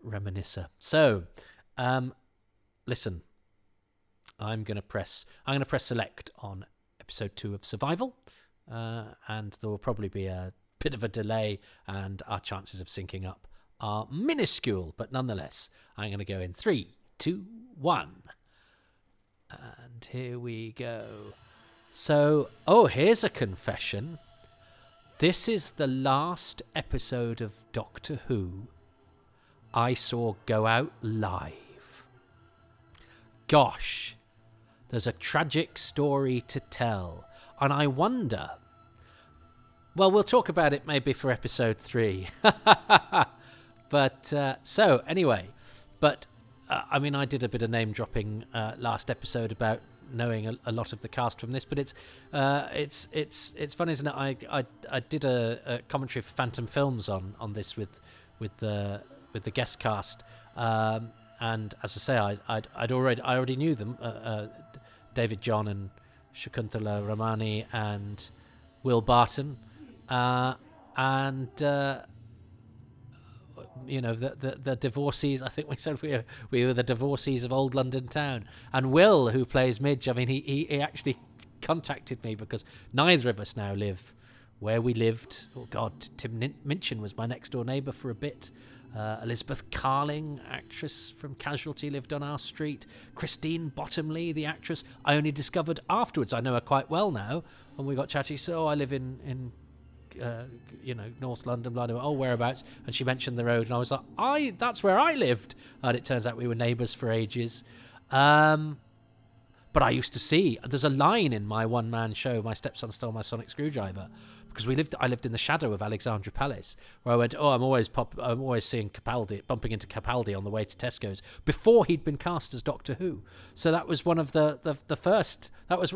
reminiscer. So, listen, I'm going to press select on episode 2 of Survival, and there will probably be a bit of a delay, and our chances of syncing up are minuscule, but nonetheless, I'm going to go in 3, 2, 1, and here we go. So, here's a confession. This is the last episode of Doctor Who I saw go out live. Gosh, there's a tragic story to tell, and I wonder... Well, we'll talk about it maybe for episode 3. But, I mean, I did a bit of name-dropping last episode about knowing a lot of the cast from this, but it's funny, isn't it? I did a commentary for Phantom Films on this with the guest cast, and as I say, I already knew them, David John and Shakuntala Ramani and Will Barton, and the divorcees. I think we said we were the divorcees of Old London Town. And Will, who plays Midge, I mean, he actually contacted me because neither of us now live where we lived. Oh God, Tim Minchin was my next door neighbour for a bit. Elizabeth Carling, actress from Casualty, lived on our street. Christine Bottomley, the actress, I only discovered afterwards. I know her quite well now, and we got chatting. So I live in North London, blah, blah, blah. Whereabouts? And she mentioned the road, and I was like, that's where I lived. And it turns out we were neighbours for ages. But I used to see, there's a line in my one-man show, My Stepson Stole My Sonic Screwdriver, because I lived in the shadow of Alexandra Palace, where I went, I'm always seeing Capaldi, bumping into Capaldi on the way to Tesco's, before he'd been cast as Doctor Who. So that was one of the first, that was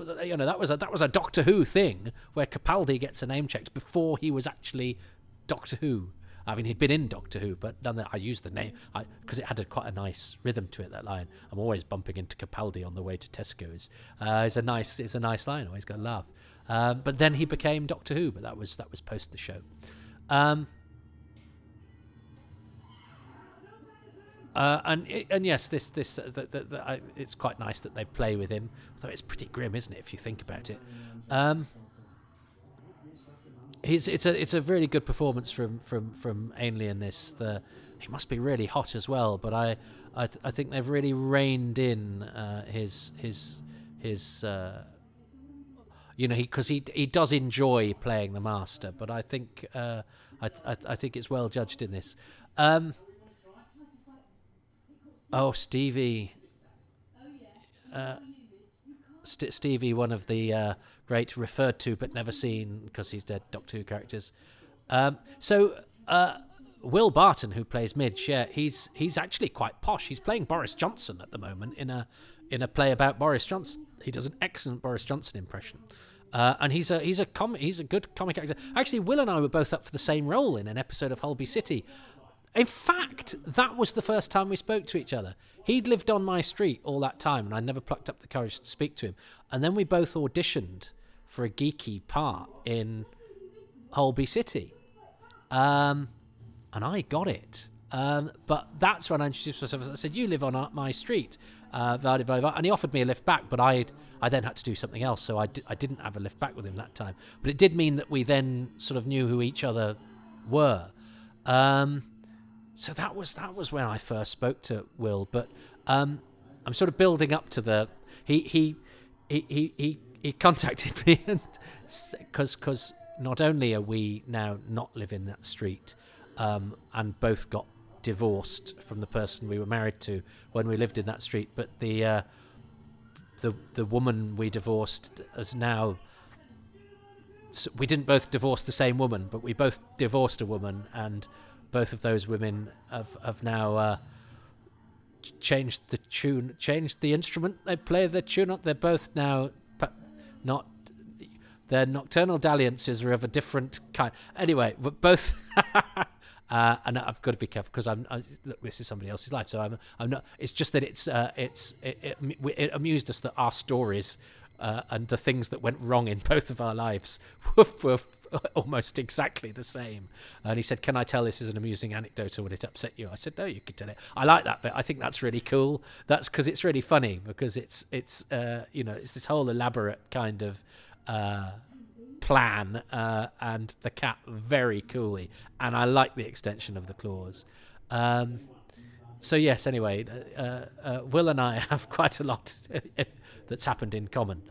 a Doctor Who thing, where Capaldi gets a name checked before he was actually Doctor Who. I mean, he'd been in Doctor Who, but none of that, I used the name because it had quite a nice rhythm to it. That line, I'm always bumping into Capaldi on the way to Tesco's. It's a nice line. Always got a laugh. But then he became Doctor Who, but that was post the show. And yes, it's quite nice that they play with him. Although it's pretty grim, isn't it, if you think about it? It's a really good performance from Ainley in this. He must be really hot as well, but I think they've really reined in his because he does enjoy playing the Master, but I think I think it's well judged in this. Stevie, Stevie, one of the great referred to but never seen because he's dead Doctor Who characters. Will Barton, who plays Midge, he's actually quite posh. He's playing Boris Johnson at the moment in a play about Boris Johnson. He does an excellent Boris Johnson impression, and he's a good comic actor. Actually, Will and I were both up for the same role in an episode of Holby City. In fact, that was the first time we spoke to each other. He'd lived on my street all that time, and I never plucked up the courage to speak to him. And then we both auditioned for a geeky part in Holby City. And I got it. But that's when I introduced myself. I said, "You live on my street." And he offered me a lift back, but I then had to do something else, so I didn't have a lift back with him that time. But it did mean that we then sort of knew who each other were. So that was when I first spoke to Will. But I'm sort of building up to the he contacted me, and because not only are we now not live in that street, and both got divorced from the person we were married to when we lived in that street, but the woman we divorced is now. We didn't both divorce the same woman, but we both divorced a woman, and both of those women have now changed the instrument they play the tune on. They're both now not. Their nocturnal dalliances are of a different kind. Anyway, but both. And I've got to be careful because look, this is somebody else's life, so I'm not. It's just that it amused us that our stories and the things that went wrong in both of our lives were almost exactly the same. And he said, "Can I tell this as an amusing anecdote, or would it upset you?" I said, "No, you could tell it." I like that bit. I think that's really cool. That's because it's really funny, because it's this whole elaborate kind of plan, and the cat very coolly, and I like the extension of the claws. So yes, anyway, Will and I have quite a lot that's happened in common.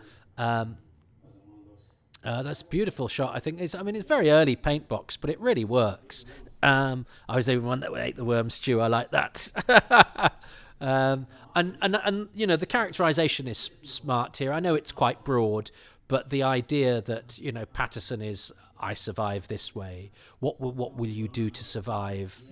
That's a beautiful shot. I think it's very early paint box, but it really works. I was the one that ate the worm stew. I like that. And the characterization is smart here. I know it's quite broad, but the idea that Patterson is, I survive this way. What will you do to survive?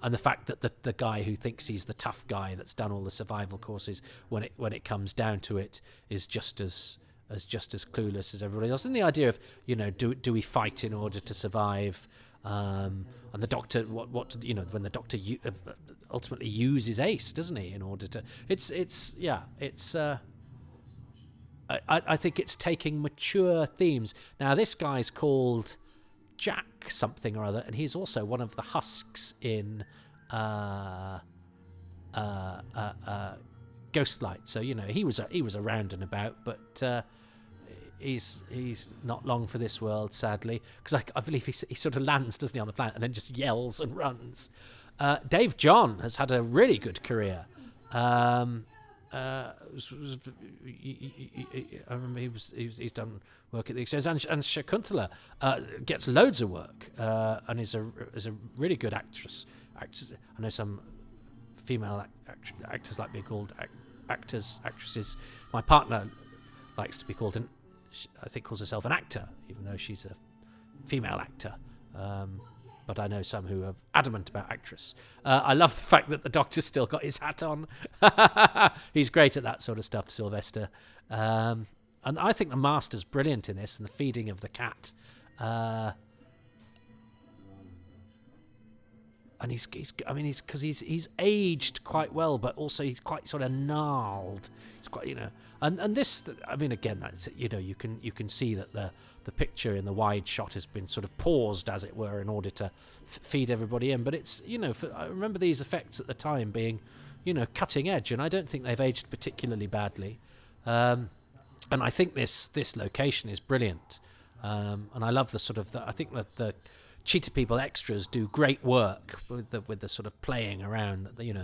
And the fact that the guy who thinks he's the tough guy that's done all the survival courses, when it comes down to it, is just as clueless as everybody else. And the idea of do we fight in order to survive? And the Doctor, when the Doctor ultimately uses Ace, doesn't he, in order to? I think it's taking mature themes. Now, this guy's called Jack something or other, and he's also one of the husks in Ghostlight. So he was around and about, but he's not long for this world, sadly, because I believe he sort of lands, doesn't he, on the planet and then just yells and runs. Dave John has had a really good career. I remember he's done work at the Exchange, and Shakuntala gets loads of work, and is a really good actress. I know some female actors like being called actresses. My partner likes to be called I think calls herself an actor, even though she's a female actor. But I know some who are adamant about actress. I love the fact that the Doctor's still got his hat on. He's great at that sort of stuff, Sylvester. And I think the Master's brilliant in this, and the feeding of the cat. And he's aged quite well, but also he's quite sort of gnarled. It's quite, and this, again, that's, you can see that the picture in the wide shot has been sort of paused, as it were, in order to feed everybody in. But it's, I remember these effects at the time being, cutting edge, and I don't think they've aged particularly badly. And I think this location is brilliant. And I love the sort of, I think that the Cheetah People extras do great work with the sort of playing around, the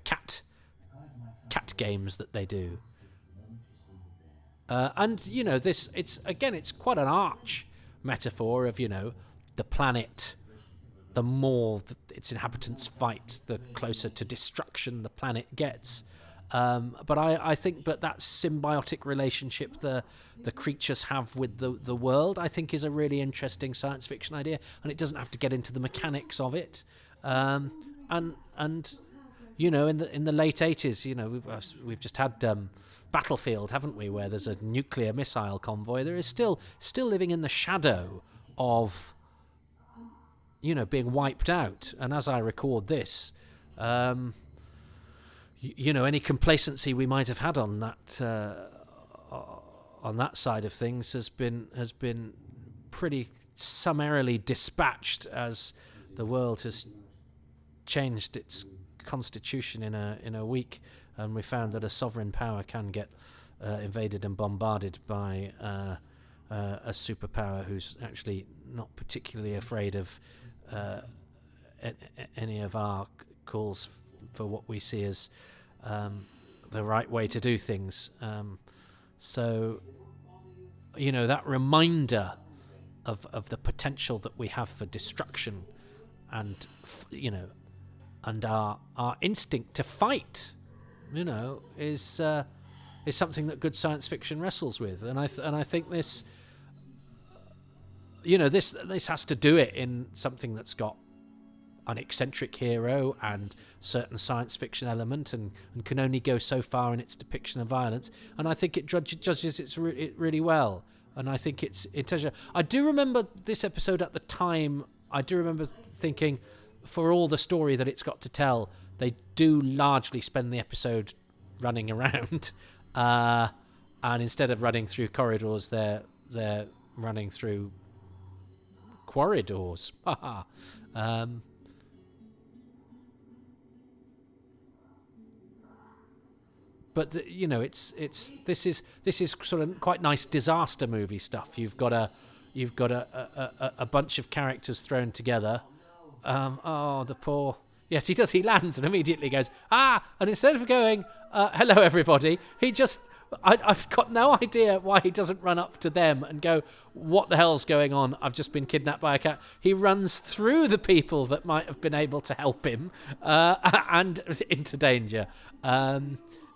cat games that they do. And this, it's quite an arch metaphor of the planet. The more its inhabitants fight, the closer to destruction the planet gets. But I think that symbiotic relationship the creatures have with the world, I think, is a really interesting science fiction idea, and it doesn't have to get into the mechanics of it. And you know, in the late 80s, you know, we've just had Battlefield, haven't we, where there's a nuclear missile convoy. There is still living in the shadow of, you know, being wiped out. And as I record this, you know, any complacency we might have had on that side of things has been pretty summarily dispatched as the world has changed its constitution in a week, and we found that a sovereign power can get invaded and bombarded by a superpower who's actually not particularly afraid of any of our calls for what we see as the right way to do things. So, you know, that reminder of the potential that we have for destruction, and you know, and our instinct to fight, you know, is something that good science fiction wrestles with, and I think this, you know, this has to do it in something that's got an eccentric hero and certain science fiction element, and can only go so far in its depiction of violence. And I think it judges it really well. And I think it's I do remember this episode at the time. I do remember thinking, for all the story that it's got to tell, they do largely spend the episode running around, and instead of running through corridors, they're running through corridors. But you know, this is sort of quite nice disaster movie stuff. You've got a bunch of characters thrown together. Oh, the poor. Yes, he does. He lands and immediately goes, ah! And instead of going, hello, everybody, he just... I've got no idea why he doesn't run up to them and go, what the hell's going on? I've just been kidnapped by a cat. He runs through the people that might have been able to help him and into danger.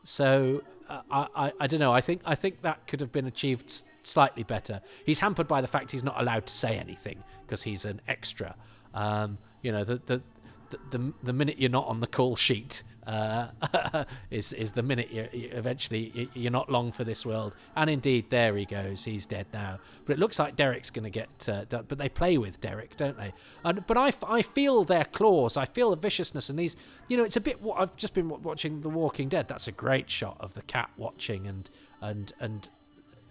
So I don't know. I think that could have been achieved slightly better. He's hampered by the fact he's not allowed to say anything because he's an extra. You know, the minute you're not on the call sheet is the minute you're not long for this world. And indeed, there he goes. He's dead now. But it looks like Derek's going to get done. But they play with Derek, don't they? But I feel their claws. I feel the viciousness. And these, you know, it's a bit. I've just been watching The Walking Dead. That's a great shot of the cat watching and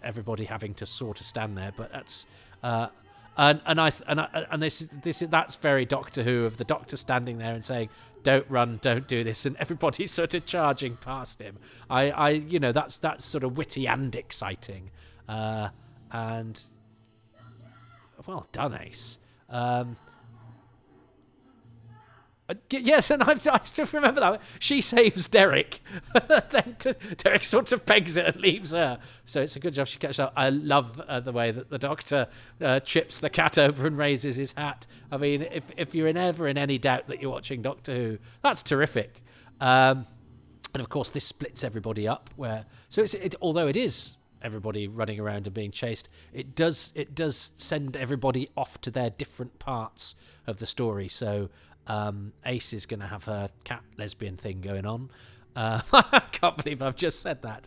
everybody having to sort of stand there. But that's. And that's very Doctor Who, of the Doctor standing there and saying, "Don't run, don't do this," and everybody's sort of charging past him. You know, that's sort of witty and exciting, and well done, Ace. Yes, and I just remember that she saves Derek, then Derek sort of pegs it and leaves her. So it's a good job she catches up. I love the way that the Doctor trips the cat over and raises his hat. I mean, if you're ever in any doubt that you're watching Doctor Who, that's terrific. And of course, this splits everybody up. Although it is everybody running around and being chased, it does send everybody off to their different parts of the story. So. Ace is going to have her cat lesbian thing going on. I can't believe I've just said that,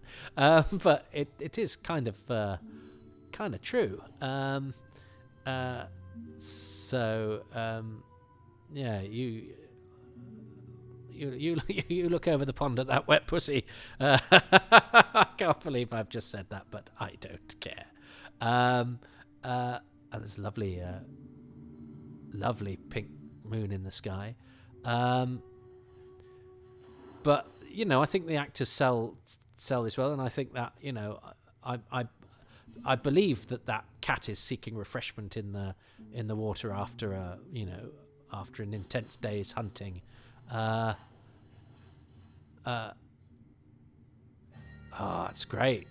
but it is kind of true. Yeah, you look over the pond at that wet pussy. I can't believe I've just said that, but I don't care. And there's lovely pink moon in the sky, but you know, I think the actors sell this well, and I think that, you know, I believe that cat is seeking refreshment in the water after an intense day's hunting. It's great,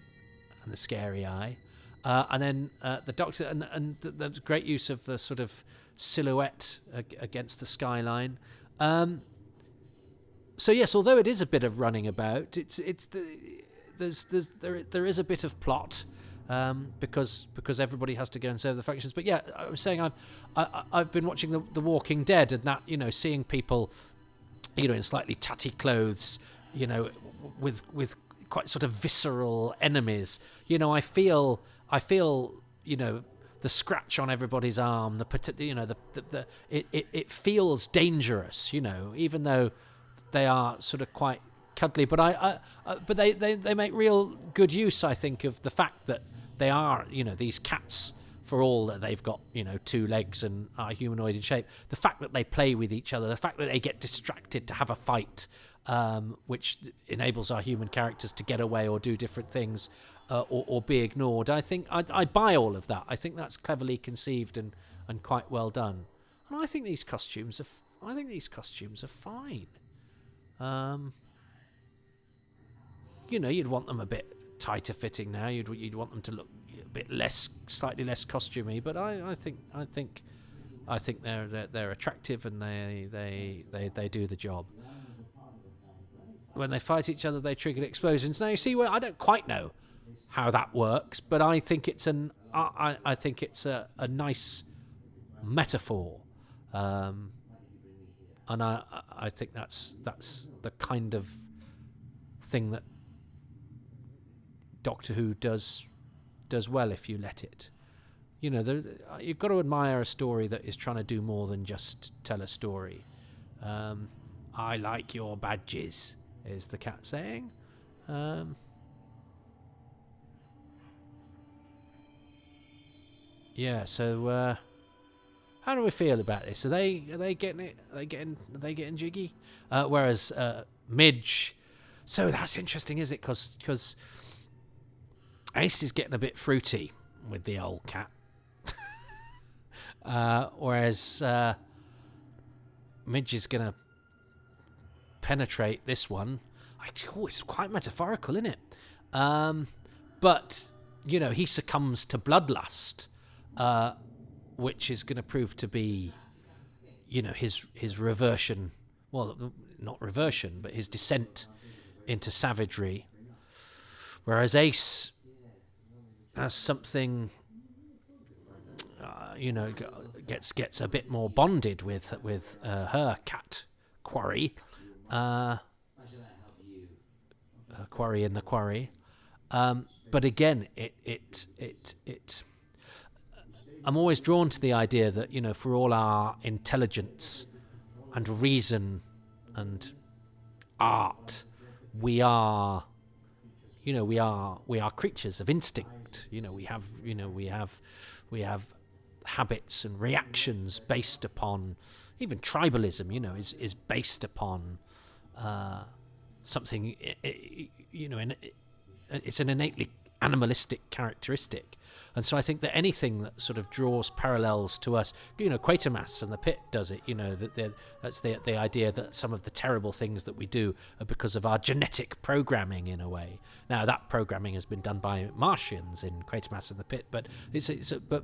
and the scary eye, and then the Doctor and the great use of the sort of silhouette against the skyline. So yes, although it is a bit of running about, there is a bit of plot, because everybody has to go and serve the factions. But yeah, I was saying I've been watching the Walking Dead, and that, you know, seeing people, you know, in slightly tatty clothes, you know, with quite sort of visceral enemies. You know, I feel, you know, the scratch on everybody's arm, it feels dangerous, you know, even though they are sort of quite cuddly. But but they make real good use, I think, of the fact that they are, you know, these cats, for all that they've got, you know, 2 legs and are humanoid in shape. The fact that they play with each other, the fact that they get distracted to have a fight, which enables our human characters to get away or do different things, or be ignored. I think I buy all of that. I think that's cleverly conceived and quite well done. And I think these costumes are fine. You know, you'd want them a bit tighter fitting now. You'd want them to look a bit slightly less costumey. But I think they're attractive, and they do the job. When they fight each other, they trigger explosions. Now you see, where I don't quite know how that works, but I think it's a nice metaphor, and I think that's the kind of thing that Doctor Who does well, if you let it. You know, you've got to admire a story that is trying to do more than just tell a story. I like your badges, is the cat saying. Yeah, so how do we feel about this? Are they getting it? Are they getting jiggy? Whereas Midge, so that's interesting, is it? Because Ace is getting a bit fruity with the old cat, whereas Midge is going to penetrate this one. It's quite metaphorical, isn't it? But you know, he succumbs to bloodlust, which is going to prove to be, you know, his reversion. Well, not reversion, but his descent into savagery. Whereas Ace has something, you know, gets a bit more bonded with her cat Quarry, Quarry in the Quarry. But again, it I'm always drawn to the idea that, you know, for all our intelligence and reason and art, we are creatures of instinct. You know, we have habits and reactions based upon, even tribalism, you know, is based upon something, you know, it's an innately animalistic characteristic. And so I think that anything that sort of draws parallels to us, you know, Quatermass and the Pit does it, you know, that's the idea that some of the terrible things that we do are because of our genetic programming, in a way. Now, that programming has been done by Martians in Quatermass and the Pit, but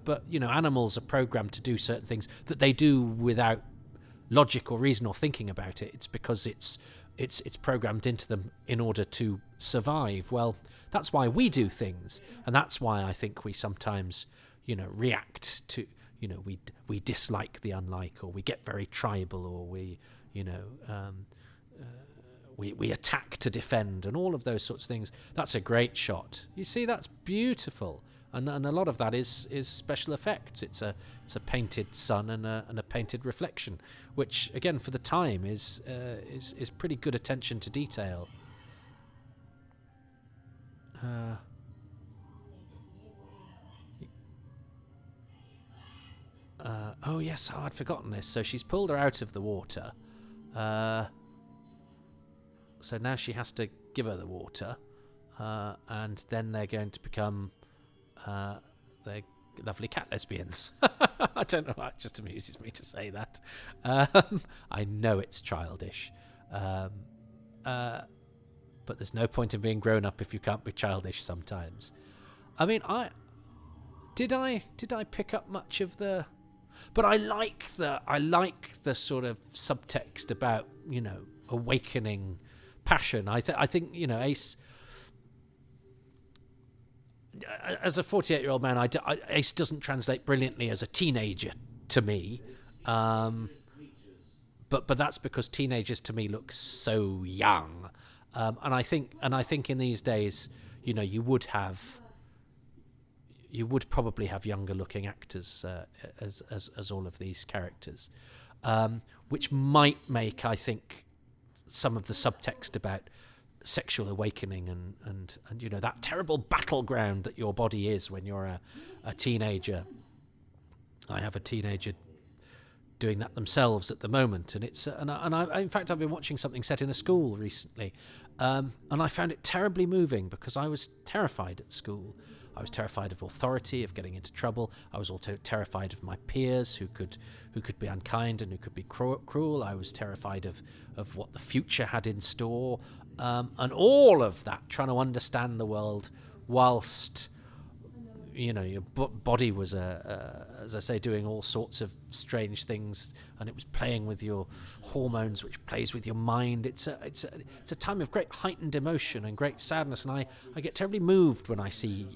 but you know, animals are programmed to do certain things that they do without logic or reason or thinking about it. It's because it's programmed into them in order to survive. Well, that's why we do things, and that's why I think we sometimes, you know, react to, you know, we dislike the unlike, or we get very tribal, or we, you know, we attack to defend, and all of those sorts of things. That's a great shot. You see, that's beautiful, and a lot of that is special effects. It's a painted sun and a painted reflection, which again for the time is pretty good attention to detail. Oh yes, I'd forgotten this. So she's pulled her out of the water. So now she has to give her the water, and then they're going to become they're lovely cat lesbians. I don't know why, it just amuses me to say that. I know it's childish, but there's no point in being grown up if you can't be childish sometimes. I mean, did I pick up much of the? But I like the sort of subtext about, you know, awakening passion. I think Ace, as a 48-year-old man, Ace doesn't translate brilliantly as a teenager to me, but that's because teenagers to me look so young, and I think in these days, you would probably have younger looking actors as all of these characters, which might make, I think, some of the subtext about sexual awakening and that terrible battleground that your body is when you're a teenager. I have a teenager doing that themselves at the moment, and it's in fact I've been watching something set in a school recently, and I found it terribly moving because I was terrified at school. I was terrified of authority, of getting into trouble. I was also terrified of my peers who could be unkind and who could be cruel. I was terrified of what the future had in store, and all of that, trying to understand the world whilst your body was as I say, doing all sorts of strange things, and it was playing with your hormones, which plays with your mind. It's a time of great heightened emotion and great sadness, and I get terribly moved when I see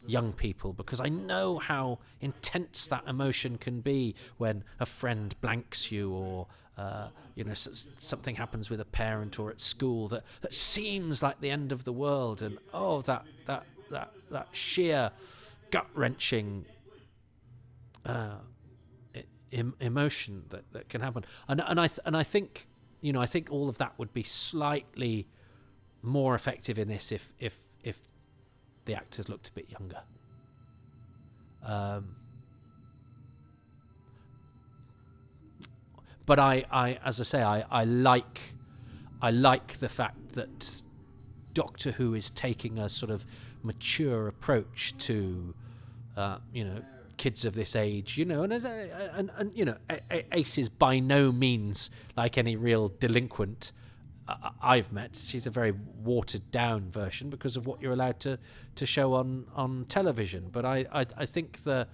young people, because I know how intense that emotion can be when a friend blanks you, or something happens with a parent or at school that seems like the end of the world, and that sheer gut-wrenching emotion that can happen, and I think I think all of that would be slightly more effective in this if the actors looked a bit younger. But I as I say, I like the fact that Doctor Who is taking a sort of mature approach to kids of this age, and Ace is by no means like any real delinquent I've met. She's a very watered down version because of what you're allowed to show on television. But I think the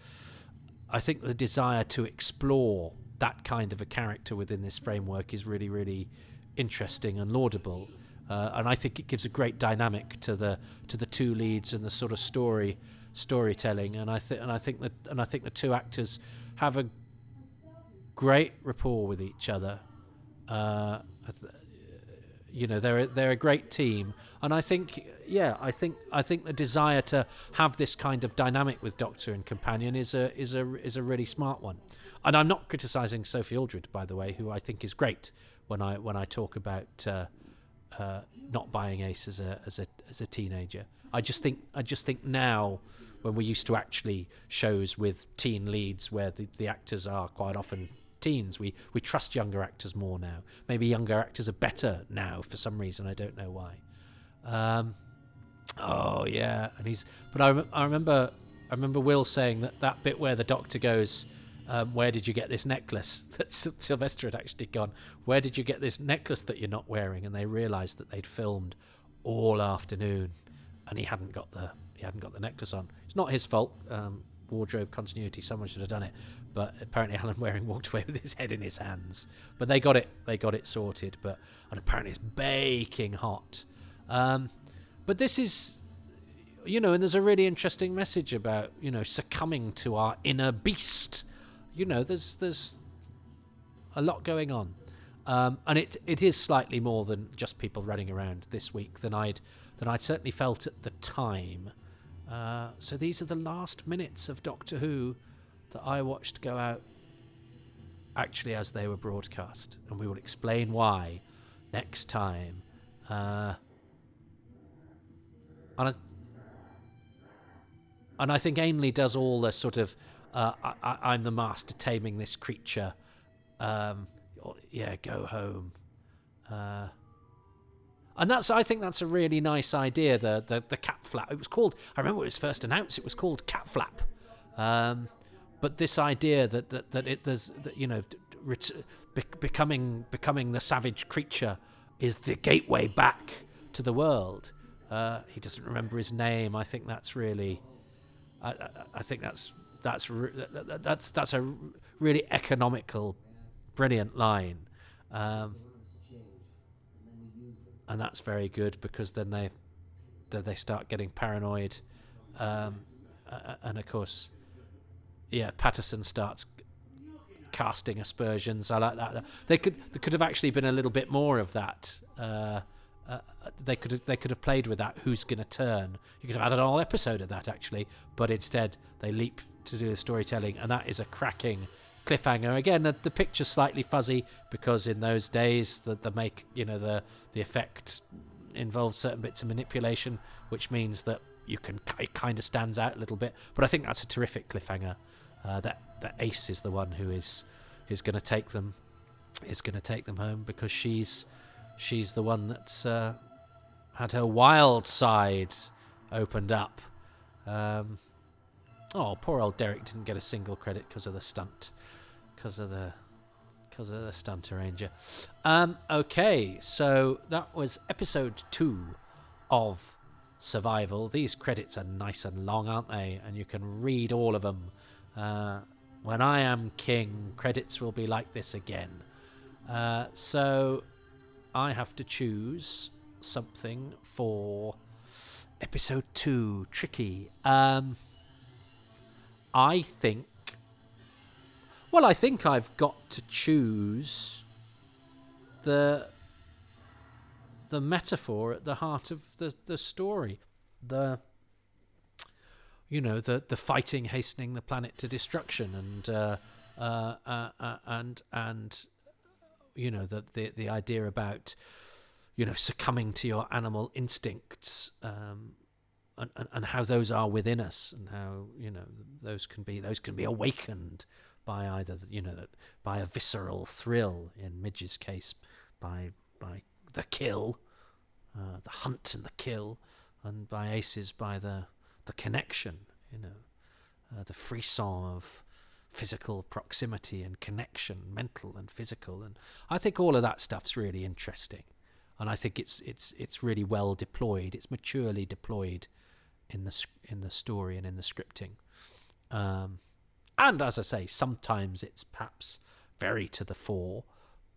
desire to explore that kind of a character within this framework is really, really interesting and laudable. And I think it gives a great dynamic to the two leads and the sort of storytelling. And I think the two actors have a great rapport with each other. They're a great team, and I think the desire to have this kind of dynamic with Doctor and companion is a really smart one. And I'm not criticising Sophie Aldred, by the way, who I think is great when I talk about not buying Ace as a teenager. I just think now, when we're used to actually shows with teen leads where the actors are quite often teens, we trust younger actors more now. Maybe younger actors are better now for some reason. I don't know why. I remember Will saying that bit where the Doctor goes, where did you get this necklace? That Sylvester had actually gone, where did you get this necklace that you're not wearing? And they realised that they'd filmed all afternoon, and he hadn't got the necklace on. It's not his fault. Wardrobe continuity, someone should have done it, but apparently Alan Waring walked away with his head in his hands. But they got it sorted. And apparently it's baking hot. But this is, and there's a really interesting message about succumbing to our inner beast. There's a lot going on, and it is slightly more than just people running around this week than I'd certainly felt at the time. So these are the last minutes of Doctor Who that I watched go out actually as they were broadcast, and we will explain why next time. And I think Ainley does all the sort of I'm the master taming this creature, go home, and I think that's a really nice idea. The cat flap. It was called. I remember when it was first announced. It was called cat flap. But this idea becoming the savage creature is the gateway back to the world. He doesn't remember his name. I think that's really. I think that's a really economical, brilliant line. that's very good, because then they start getting paranoid, and of course, Patterson starts casting aspersions. I like that. There could have actually been a little bit more of that. They could have played with that. Who's going to turn? You could have had an whole episode of that actually, but instead they leap to do the storytelling, and that is a cracking cliffhanger. Again, the picture's slightly fuzzy because in those days the effect involved certain bits of manipulation, which means that it kind of stands out a little bit. But I think that's a terrific cliffhanger. That Ace is the one who is going to take them home, because she's the one that's had her wild side opened up. Poor old Derek didn't get a single credit because of the stunt, because of the stunt arranger. Okay, so that was episode 2 of Survival. These credits are nice and long, aren't they? And you can read all of them. When I am king, credits will be like this again. So I have to choose something for episode 2. Tricky. I think I've got to choose the metaphor at the heart of the story. The fighting hastening the planet to destruction, and the idea about succumbing to your animal instincts, and how those are within us, and how those can be awakened by either by a visceral thrill, in Midge's case by the kill, the hunt and the kill, and by Ace's by the connection, the frisson of physical proximity and connection, mental and physical. And I think all of that stuff's really interesting, and I think it's really well deployed. It's maturely deployed in the story and in the scripting. And as I say, sometimes it's perhaps very to the fore,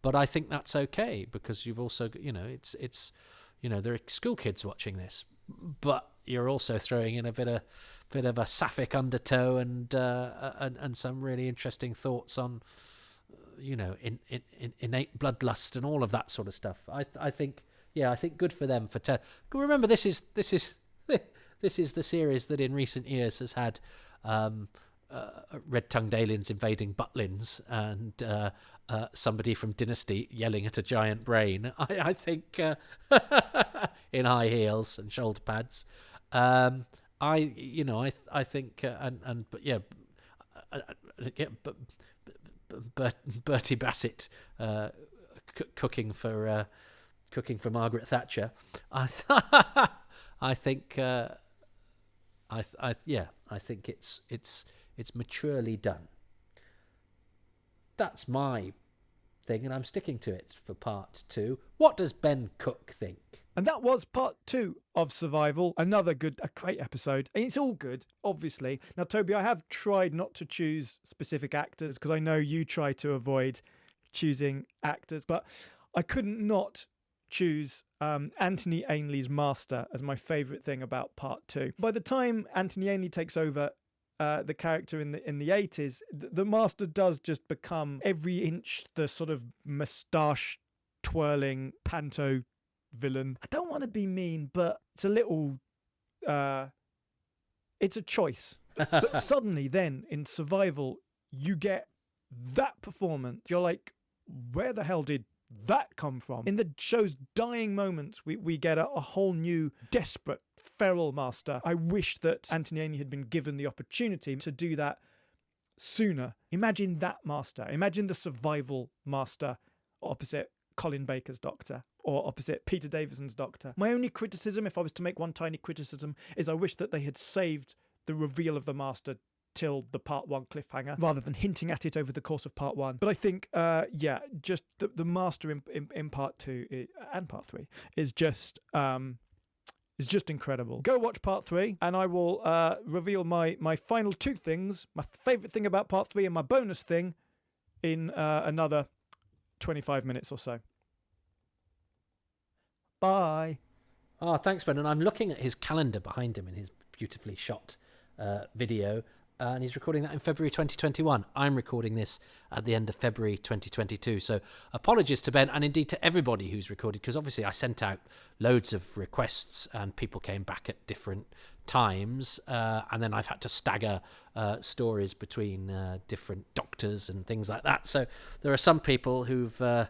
but I think that's okay, because you've also it's there are school kids watching this, but you're also throwing in a bit of a sapphic undertow and some really interesting thoughts on innate bloodlust and all of that sort of stuff. I think good for them for remember, this is the series that in recent years has had red-tongued aliens invading Butlins and somebody from Dynasty yelling at a giant brain. I think in high heels and shoulder pads. I think Bertie Bassett cooking for Margaret Thatcher. I think it's maturely done. That's my thing, and I'm sticking to it for part 2. What does Ben Cook think? And that was part 2 of Survival. A great episode. And it's all good, obviously. Now, Toby, I have tried not to choose specific actors, because I know you try to avoid choosing actors, but I couldn't not choose Anthony Ainley's master as my favourite thing about part 2. By the time Anthony Ainley takes over the character in the 80s, the master does just become every inch the sort of moustache twirling panto villain. I don't want to be mean, but it's a little it's a choice. But suddenly then in Survival you get that performance. You're like, where the hell did that come from? In the show's dying moments, we get a whole new desperate feral master. I wish that Anthony Ainley had been given the opportunity to do that sooner. Imagine that master. Imagine the Survival master opposite Colin Baker's Doctor, or opposite Peter Davison's Doctor. My only criticism, if I was to make one tiny criticism, is I wish that they had saved the reveal of the master till the part 1 cliffhanger, rather than hinting at it over the course of part 1. But I think, just the master in part 2 and part 3 is just incredible. Go watch part 3, and I will reveal my final 2 things, my favourite thing about part 3 and my bonus thing, in another 25 minutes or so. Bye. Bye. Oh, thanks, Ben. And I'm looking at his calendar behind him in his beautifully shot video, and he's recording that in February 2021. I'm recording this at the end of February 2022. So apologies to Ben, and indeed to everybody who's recorded, because obviously I sent out loads of requests and people came back at different times, and then I've had to stagger stories between different doctors and things like that. So there are some people who've had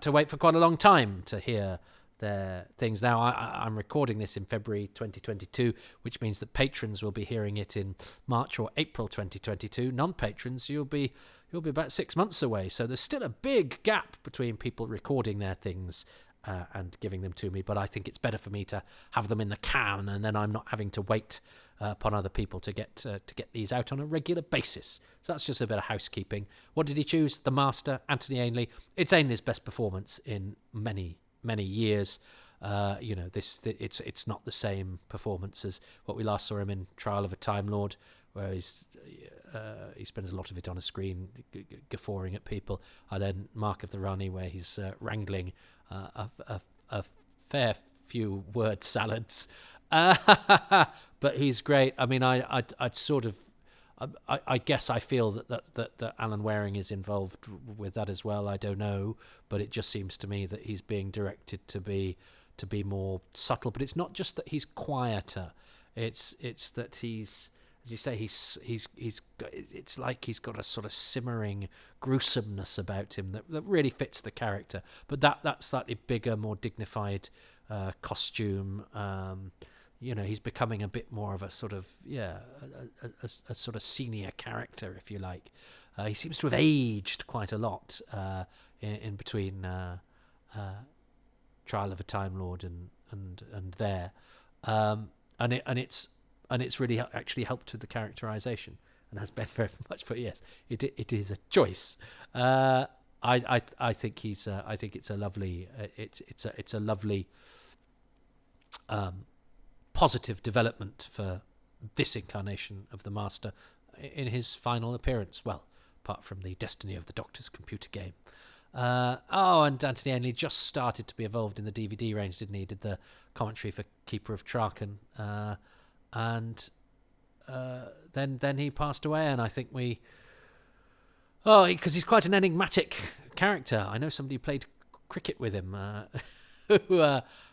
to wait for quite a long time to hear their things. Now I'm recording this in February 2022, which means that patrons will be hearing it in March or April 2022. Non-patrons, you'll be about 6 months away. So there's still a big gap between people recording their things and giving them to me. But I think it's better for me to have them in the can, and then I'm not having to wait upon other people to get these out on a regular basis. So that's just a bit of housekeeping. What did he choose? The Master, Anthony Ainley. It's Ainley's best performance in many years. It's not the same performance as what we last saw him in Trial of a Time Lord, where he spends a lot of it on a screen guffawing at people, and then Mark of the Rani, where he's wrangling a fair few word salads. But he's great. I mean, I'd sort of, I guess I feel that Alan Waring is involved with that as well. I don't know, but it just seems to me that he's being directed to be more subtle. But it's not just that he's quieter. It's that he's, as you say, it's like he's got a sort of simmering gruesomeness about him that really fits the character. But that slightly bigger, more dignified costume. He's becoming a bit more of a sort of, a sort of senior character, if you like. He seems to have aged quite a lot in between Trial of a Time Lord and there, and it's really actually helped with the characterization, and has been very much. But yes, it is a choice. I think it's a lovely it's a lovely positive development for this incarnation of the Master in his final appearance. Well, apart from the Destiny of the Doctor's computer game. And Anthony Ainley just started to be involved in the DVD range, didn't he? He did the commentary for Keeper of Traken, and then he passed away. And I think because he's quite an enigmatic character. I know somebody who played cricket with him, who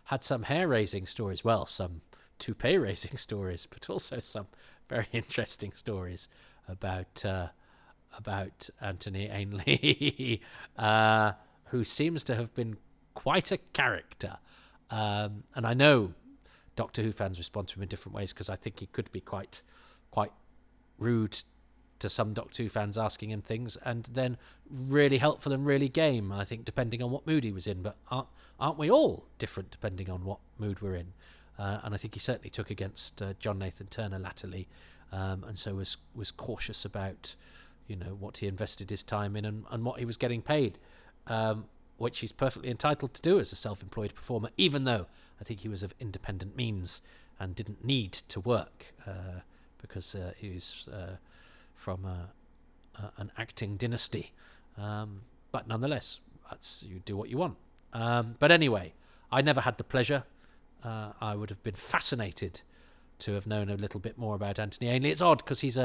had some hair-raising stories. Well, some toupee-raising stories, but also some very interesting stories about Anthony Ainley, who seems to have been quite a character. And I know Doctor Who fans respond to him in different ways, because I think he could be quite rude to some Doctor Who fans asking him things, and then really helpful and really game, I think, depending on what mood he was in. But aren't we all different depending on what mood we're in? And I think he certainly took against John Nathan Turner latterly, and so was cautious about what he invested his time in and what he was getting paid, which he's perfectly entitled to do as a self-employed performer, even though I think he was of independent means and didn't need to work because he was from an acting dynasty. But nonetheless, you do what you want. But anyway, I never had the pleasure. I would have been fascinated to have known a little bit more about Anthony Ainley. It's odd because he's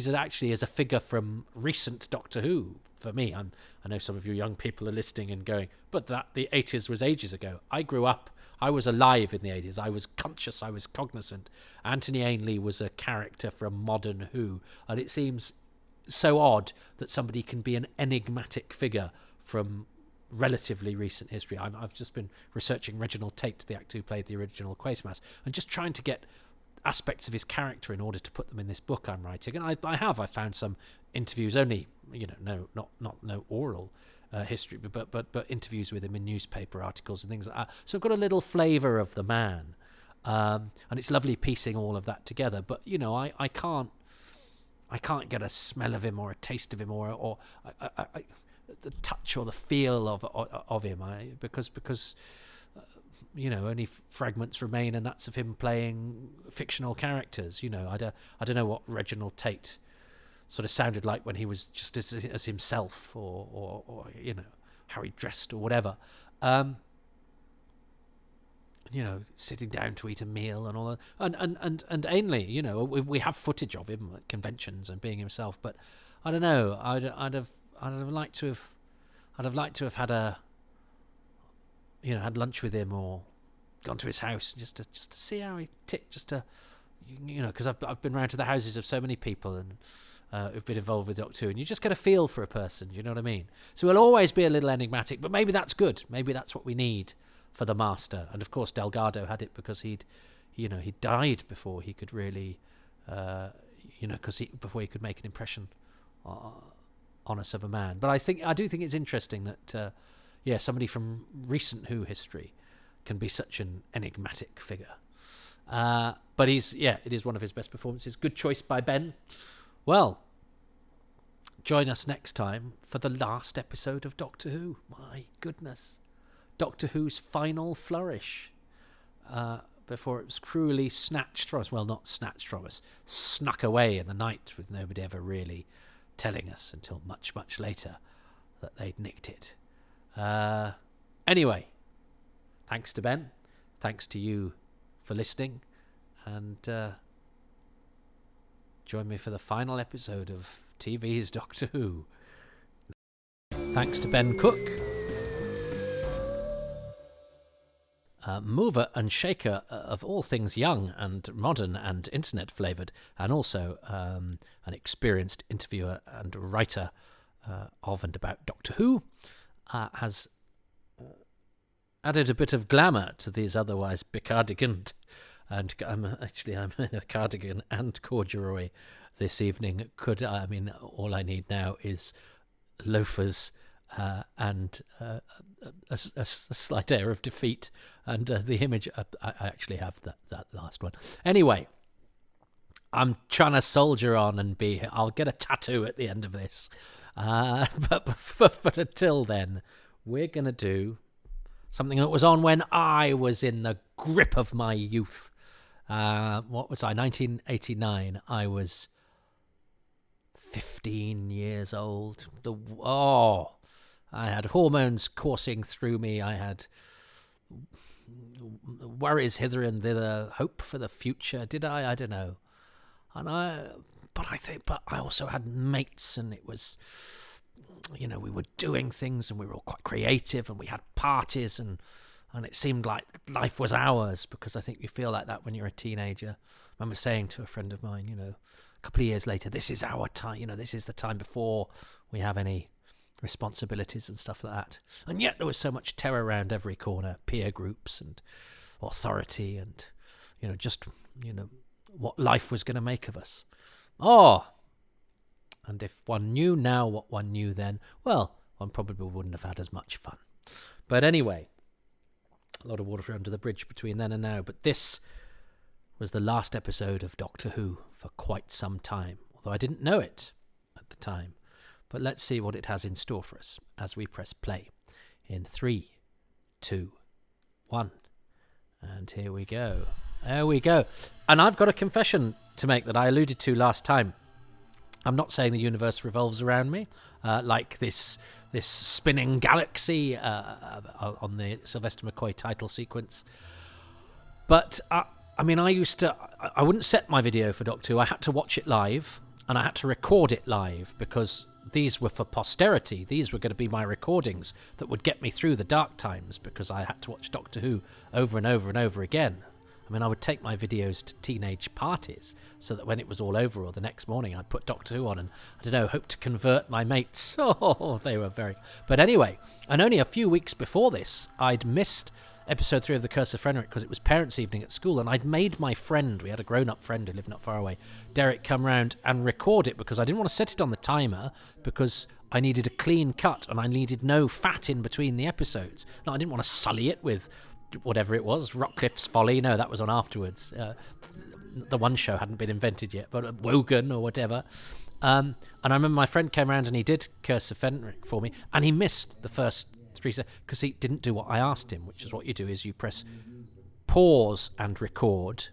actually a figure from recent Doctor Who for me. I know some of you young people are listening and going, but the 80s was ages ago. I grew up. I was alive in the 80s. I was conscious. I was cognizant. Anthony Ainley was a character from modern Who, and it seems so odd that somebody can be an enigmatic figure from relatively recent history. I've just been researching Reginald Tate, the actor who played the original Quatermass, and just trying to get aspects of his character in order to put them in this book I'm writing. And I found some interviews, only no oral history, but interviews with him in newspaper articles and things like that. So I've got a little flavour of the man, and it's lovely piecing all of that together. But I can't get a smell of him or a taste of him or the touch or the feel of him, because only fragments remain, and that's of him playing fictional characters. I don't know what Reginald Tate sort of sounded like when he was just as himself, or how he dressed or whatever. sitting down to eat a meal and all that. And Ainley, we have footage of him at conventions and being himself, but I don't know. I'd have liked to have had had lunch with him or gone to his house just to see how he ticked, just to because I've been round to the houses of so many people and who've been involved with Doctor Who, and you just get a feel for a person. You know what I mean? So he'll always be a little enigmatic, but maybe that's good. Maybe that's what we need for the Master. And of course, Delgado had it because he died before he could really, before he could make an impression on us of a man. But I do think it's interesting that somebody from recent Who history can be such an enigmatic figure. But it is one of his best performances. Good choice by Ben. Well, join us next time for the last episode of Doctor Who. My goodness. Doctor Who's final flourish. Before it was cruelly snatched from us. Well, not snatched from us. Snuck away in the night with nobody ever really telling us until much, much later that they'd nicked it. Anyway, thanks to Ben. Thanks to you for listening. And join me for the final episode of TV's Doctor Who. Thanks to Ben Cook. Mover and shaker of all things young and modern and internet flavoured, and also an experienced interviewer and writer of and about Doctor Who, has added a bit of glamour to these otherwise becardigant, and I'm in a cardigan and corduroy this evening. All I need now is loafers and a slight air of defeat, and the image. I actually have that last one. Anyway, I'm trying to soldier on and I'll get a tattoo at the end of this. But until then, we're gonna do something that was on when I was in the grip of my youth. What was I? 1989. I was 15 years old. I had hormones coursing through me. I had worries hither and thither, hope for the future. Did I? I don't know. But I also had mates, and it was, we were doing things, and we were all quite creative, and we had parties, and it seemed like life was ours, because I think you feel like that when you're a teenager. I remember saying to a friend of mine, a couple of years later, this is our time, this is the time before we have any responsibilities and stuff like that. And yet there was so much terror around every corner, peer groups and authority and, what life was going to make of us. And if one knew now what one knew then, well, one probably wouldn't have had as much fun. But anyway, a lot of water under the bridge between then and now. But this was the last episode of Doctor Who for quite some time, although I didn't know it at the time. But let's see what it has in store for us as we press play in 3, 2, 1. And here we go. There we go. And I've got a confession to make that I alluded to last time. I'm not saying the universe revolves around me, like this spinning galaxy on the Sylvester McCoy title sequence. But, I wouldn't set my video for Doctor Who. I had to watch it live, and I had to record it live, because these were for posterity. These were going to be my recordings that would get me through the dark times, because I had to watch Doctor Who over and over and over again. I would take my videos to teenage parties so that when it was all over, or the next morning, I'd put Doctor Who on and, hope to convert my mates. Oh, they were very... But anyway, and only a few weeks before this, I'd missed episode 3 of The Curse of Fenric because it was parents' evening at school, and I'd made my friend, we had a grown-up friend who lived not far away, Derek, come round and record it, because I didn't want to set it on the timer, because I needed a clean cut and I needed no fat in between the episodes. No, I didn't want to sully it with whatever it was, Rockcliffe's Folly. No, that was on afterwards. The one show hadn't been invented yet, but Wogan or whatever. And I remember my friend came around and he did Curse of Fenric for me, and he missed the first 3 seconds because he didn't do what I asked him, which is what you do is you press pause and record,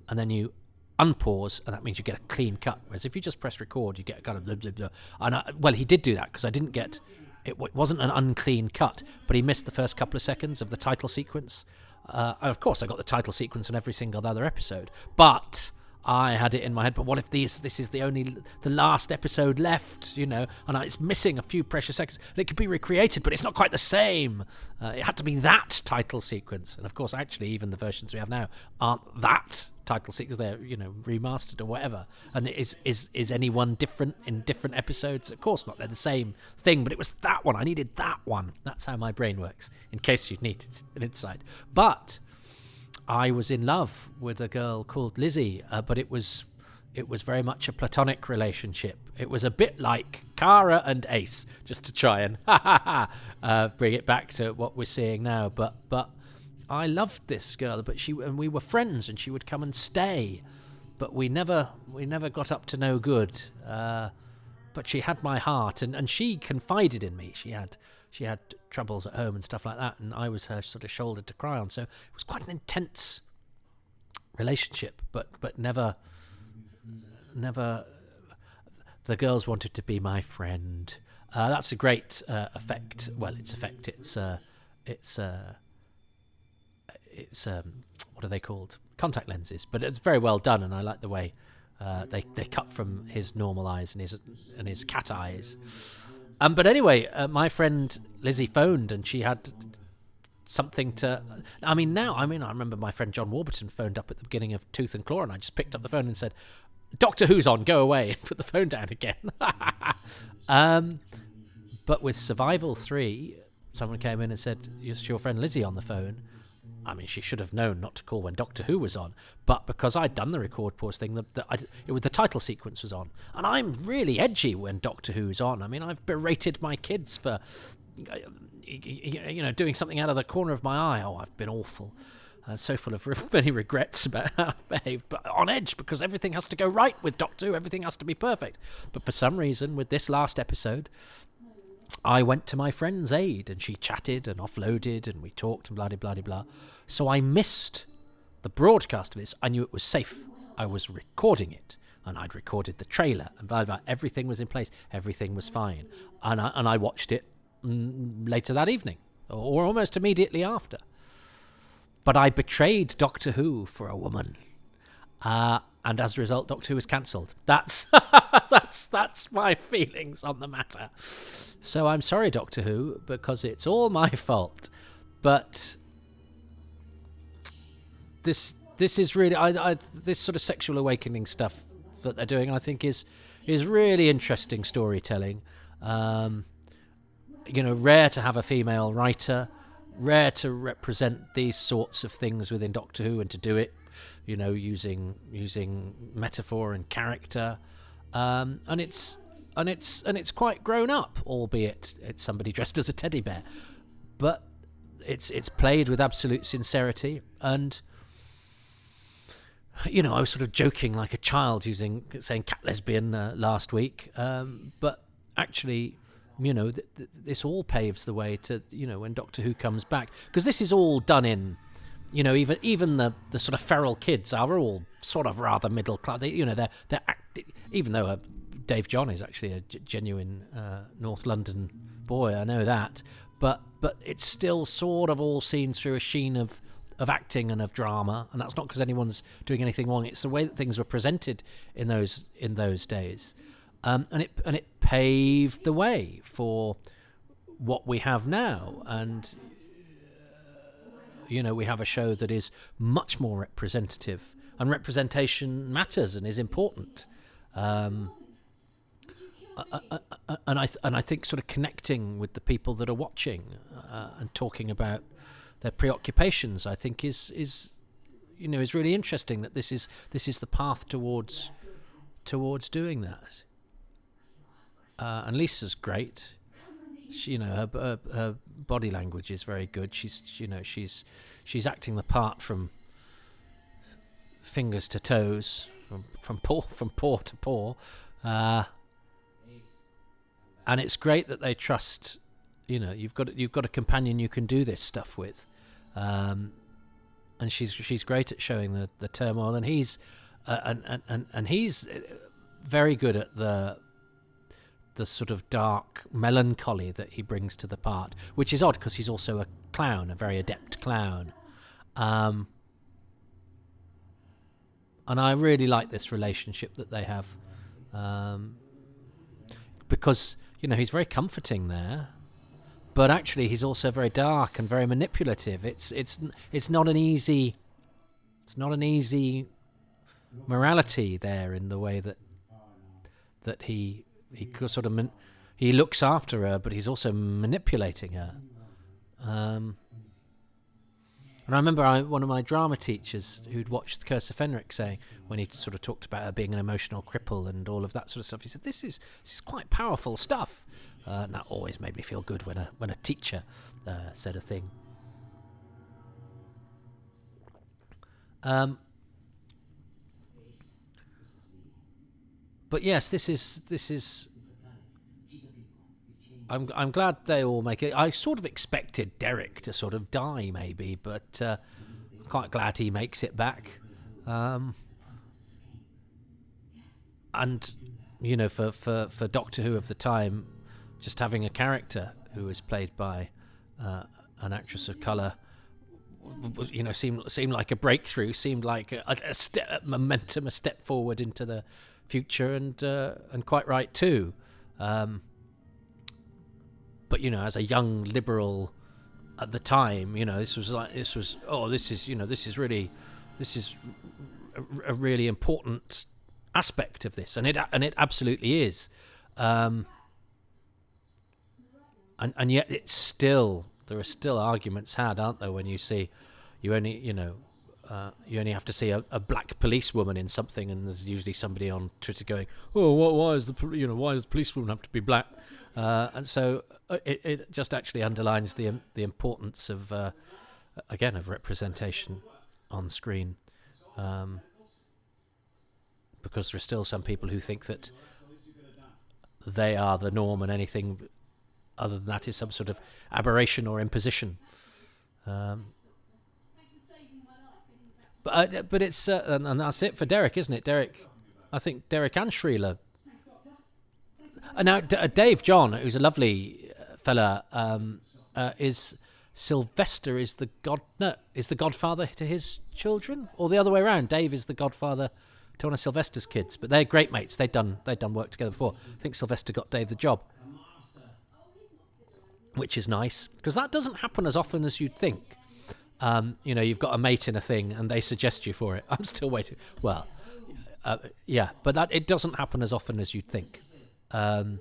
and then you unpause, and that means you get a clean cut. Whereas if you just press record, you get a kind of blah, blah, blah. And he did do that, because I didn't get... It wasn't an unclean cut, but he missed the first couple of seconds of the title sequence. And of course, I got the title sequence on every single other episode, but I had it in my head. But what if this is the last episode left, and it's missing a few precious seconds? And it could be recreated, but it's not quite the same. It had to be that title sequence. And of course, actually, even the versions we have now aren't that title sequence. They're remastered or whatever. And is any one different in different episodes? Of course not. They're the same thing, but it was that one. I needed that one. That's how my brain works, in case you needed an insight. But I was in love with a girl called Lizzie, but it was very much a platonic relationship. It was a bit like Kara and Ace, just to try and bring it back to what we're seeing now. But I loved this girl, and we were friends, and she would come and stay, but we never got up to no good. But she had my heart, and she confided in me. She had troubles at home and stuff like that, and I was her sort of shoulder to cry on. So it was quite an intense relationship, but never the girls wanted to be my friend. That's a great effect. Well, it's effect. It's what are they called? Contact lenses, but it's very well done, and I like the way they cut from his normal eyes and his cat eyes. But anyway, my friend Lizzie phoned, and she had something to... I remember my friend John Warburton phoned up at the beginning of Tooth and Claw, and I just picked up the phone and said, "Doctor Who's on, go away," and put the phone down again. But with Survival 3, someone came in and said, "Is your friend Lizzie on the phone?" I mean, she should have known not to call when Doctor Who was on, but because I'd done the record pause thing, the title sequence was on, and I'm really edgy when Doctor Who's on. I mean, I've berated my kids for, doing something out of the corner of my eye. Oh, I've been awful. So full of many regrets about how I've behaved, but on edge because everything has to go right with Doctor Who. Everything has to be perfect. But for some reason, with this last episode, I went to my friend's aid, and she chatted and offloaded, and we talked and blah-de-blah-de-blah. So I missed the broadcast of this. I knew it was safe. I was recording it, and I'd recorded the trailer, and blah-de-blah. Everything was in place. Everything was fine. And I watched it later that evening, or almost immediately after. But I betrayed Doctor Who for a woman. And as a result, Doctor Who was cancelled. That's my feelings on the matter. So I'm sorry, Doctor Who, because it's all my fault. But this is really this sort of sexual awakening stuff that they're doing, I think, is really interesting storytelling. Rare to have a female writer, rare to represent these sorts of things within Doctor Who, and to do it, using metaphor and character, and it's quite grown up, albeit it's somebody dressed as a teddy bear, but it's played with absolute sincerity. And I was sort of joking like a child saying cat lesbian last week, but actually, this all paves the way to when Doctor Who comes back, because this is all done in. Even the sort of feral kids are all sort of rather middle class. They're even though Dave John is actually a genuine North London boy, I know that, but it's still sort of all seen through a sheen of acting and of drama, and that's not because anyone's doing anything wrong. It's the way that things were presented in those days, and it paved the way for what we have now. And we have a show that is much more representative, and representation matters and is important. And I think sort of connecting with the people that are watching and talking about their preoccupations, I think is really interesting. That this is the path towards doing that. And Lisa's great. She, her body language is very good. She's acting the part from fingers to toes, from paw to paw, and it's great that they trust. You've got a companion you can do this stuff with, and she's great at showing the turmoil, and he's very good at the sort of dark melancholy that he brings to the part, which is odd because he's also a clown, a very adept clown. And I really like this relationship that they have, because he's very comforting there, but actually he's also very dark and very manipulative. It's not an easy morality there in the way that he sort of he looks after her, but he's also manipulating her. And I remember one of my drama teachers who'd watched The Curse of Fenric saying, when he sort of talked about her being an emotional cripple and all of that sort of stuff, he said, this is quite powerful stuff. And that always made me feel good when a teacher said a thing. But yes, this is. I'm glad they all make it. I sort of expected Derek to sort of die, maybe, but I'm quite glad he makes it back. And for Doctor Who of the time, just having a character who was played by an actress of colour, seemed like a breakthrough. Seemed like a momentum, a step forward into the future, and quite right too. But as a young liberal at the time, this is a really important aspect of this, and it absolutely is, and yet it's still, there are still arguments had, aren't there, when you see you only have to see a black policewoman in something, and there's usually somebody on Twitter going, "Oh, why does the policewoman have to be black?" And so it just actually underlines the importance of of representation on screen, because there are still some people who think that they are the norm, and anything other than that is some sort of aberration or imposition. But it's and that's it for Derek, isn't it? I think Derek and Shrila. Now Dave John, who's a lovely fella, is Sylvester is the godfather to his children, or the other way around. Dave is the godfather to one of Sylvester's kids, but they're great mates. They'd done work together before. I think Sylvester got Dave the job, which is nice, because that doesn't happen as often as you'd think. You've got a mate in a thing and they suggest you for it. I'm still waiting. Well, but that it doesn't happen as often as you'd think. Oh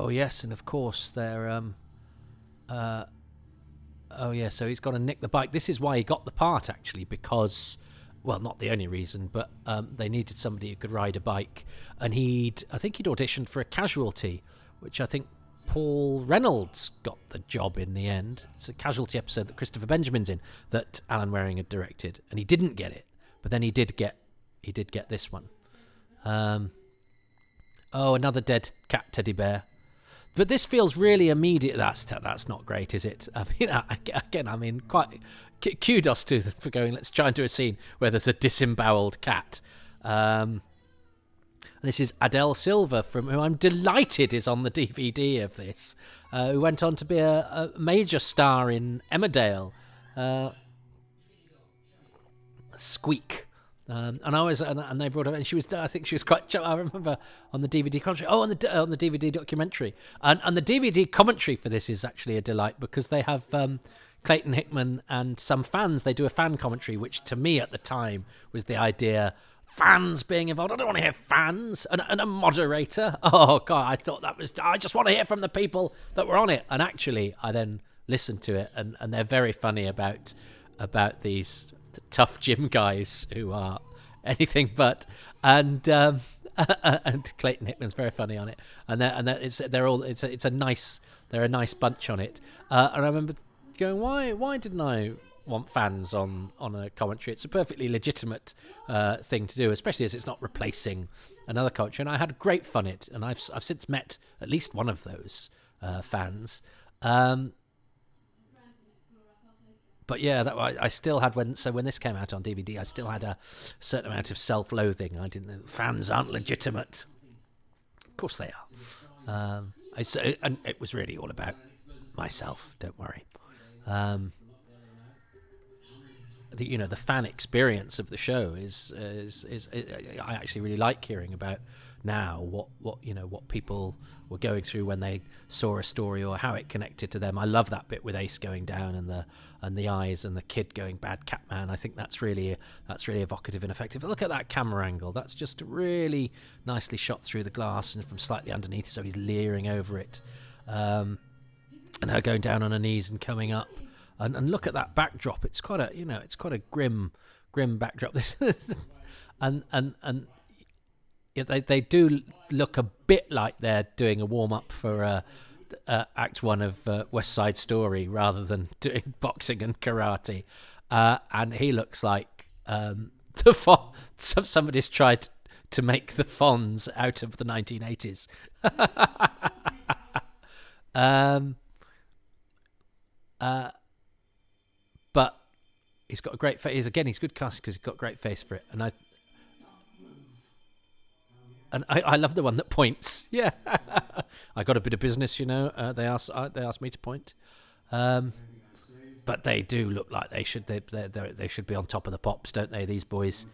yes, and of course they're. Oh yeah, so he's got to nick the bike. This is why he got the part, actually, because, well, not the only reason, but they needed somebody who could ride a bike, and I think he'd auditioned for a Casualty, which I think Paul Reynolds got the job in the end. It's a Casualty episode that Christopher Benjamin's in, that Alan Waring had directed, and he didn't get it, but then he did get this one. Another dead cat teddy bear. But this feels really immediate. That's not great, is it? I mean, quite kudos to them for going, let's try and do a scene where there's a disemboweled cat. This is Adele Silva, who I'm delighted is on the DVD of this, who went on to be a major star in Emmerdale. Squeak. And they brought her, and I think she was quite. I remember on the DVD commentary. On the DVD documentary, and the DVD commentary for this is actually a delight, because they have Clayton Hickman and some fans. They do a fan commentary, which to me at the time was the idea. Fans being involved. I don't want to hear fans and a moderator. Oh God, I thought that was. I just want to hear from the people that were on it. And actually, I then listened to it, and they're very funny about these tough gym guys who are anything but. And Clayton Hickman's very funny on it. It's a nice bunch on it. And I remember going, why didn't I want fans on a commentary? It's a perfectly legitimate thing to do, especially as it's not replacing another commentary. And I had great fun it, and I've since met at least one of those fans. But yeah, I still had when this came out on DVD, I still had a certain amount of self-loathing. I didn't know fans aren't legitimate. Of course they are. And it was really all about myself. Don't worry. The fan experience of the show is I actually really like hearing about now what people were going through when they saw a story or how it connected to them. I love that bit with Ace going down and the eyes and the kid going bad Catman. I think that's really evocative and effective. Look at that camera angle. That's just really nicely shot through the glass and from slightly underneath, so he's leering over it, and her going down on her knees and coming up. And look at that backdrop. It's quite a grim backdrop. and they do look a bit like they're doing a warm up for Act 1 of West Side Story rather than doing boxing and karate. And he looks like somebody's tried to make the Fonz out of the 1980s. But he's got a great face. He's good casting because he's got a great face for it. And I love the one that points. Yeah, I got a bit of business, They asked me to point, but they do look like they should. They should be on top of the pops, don't they? These boys.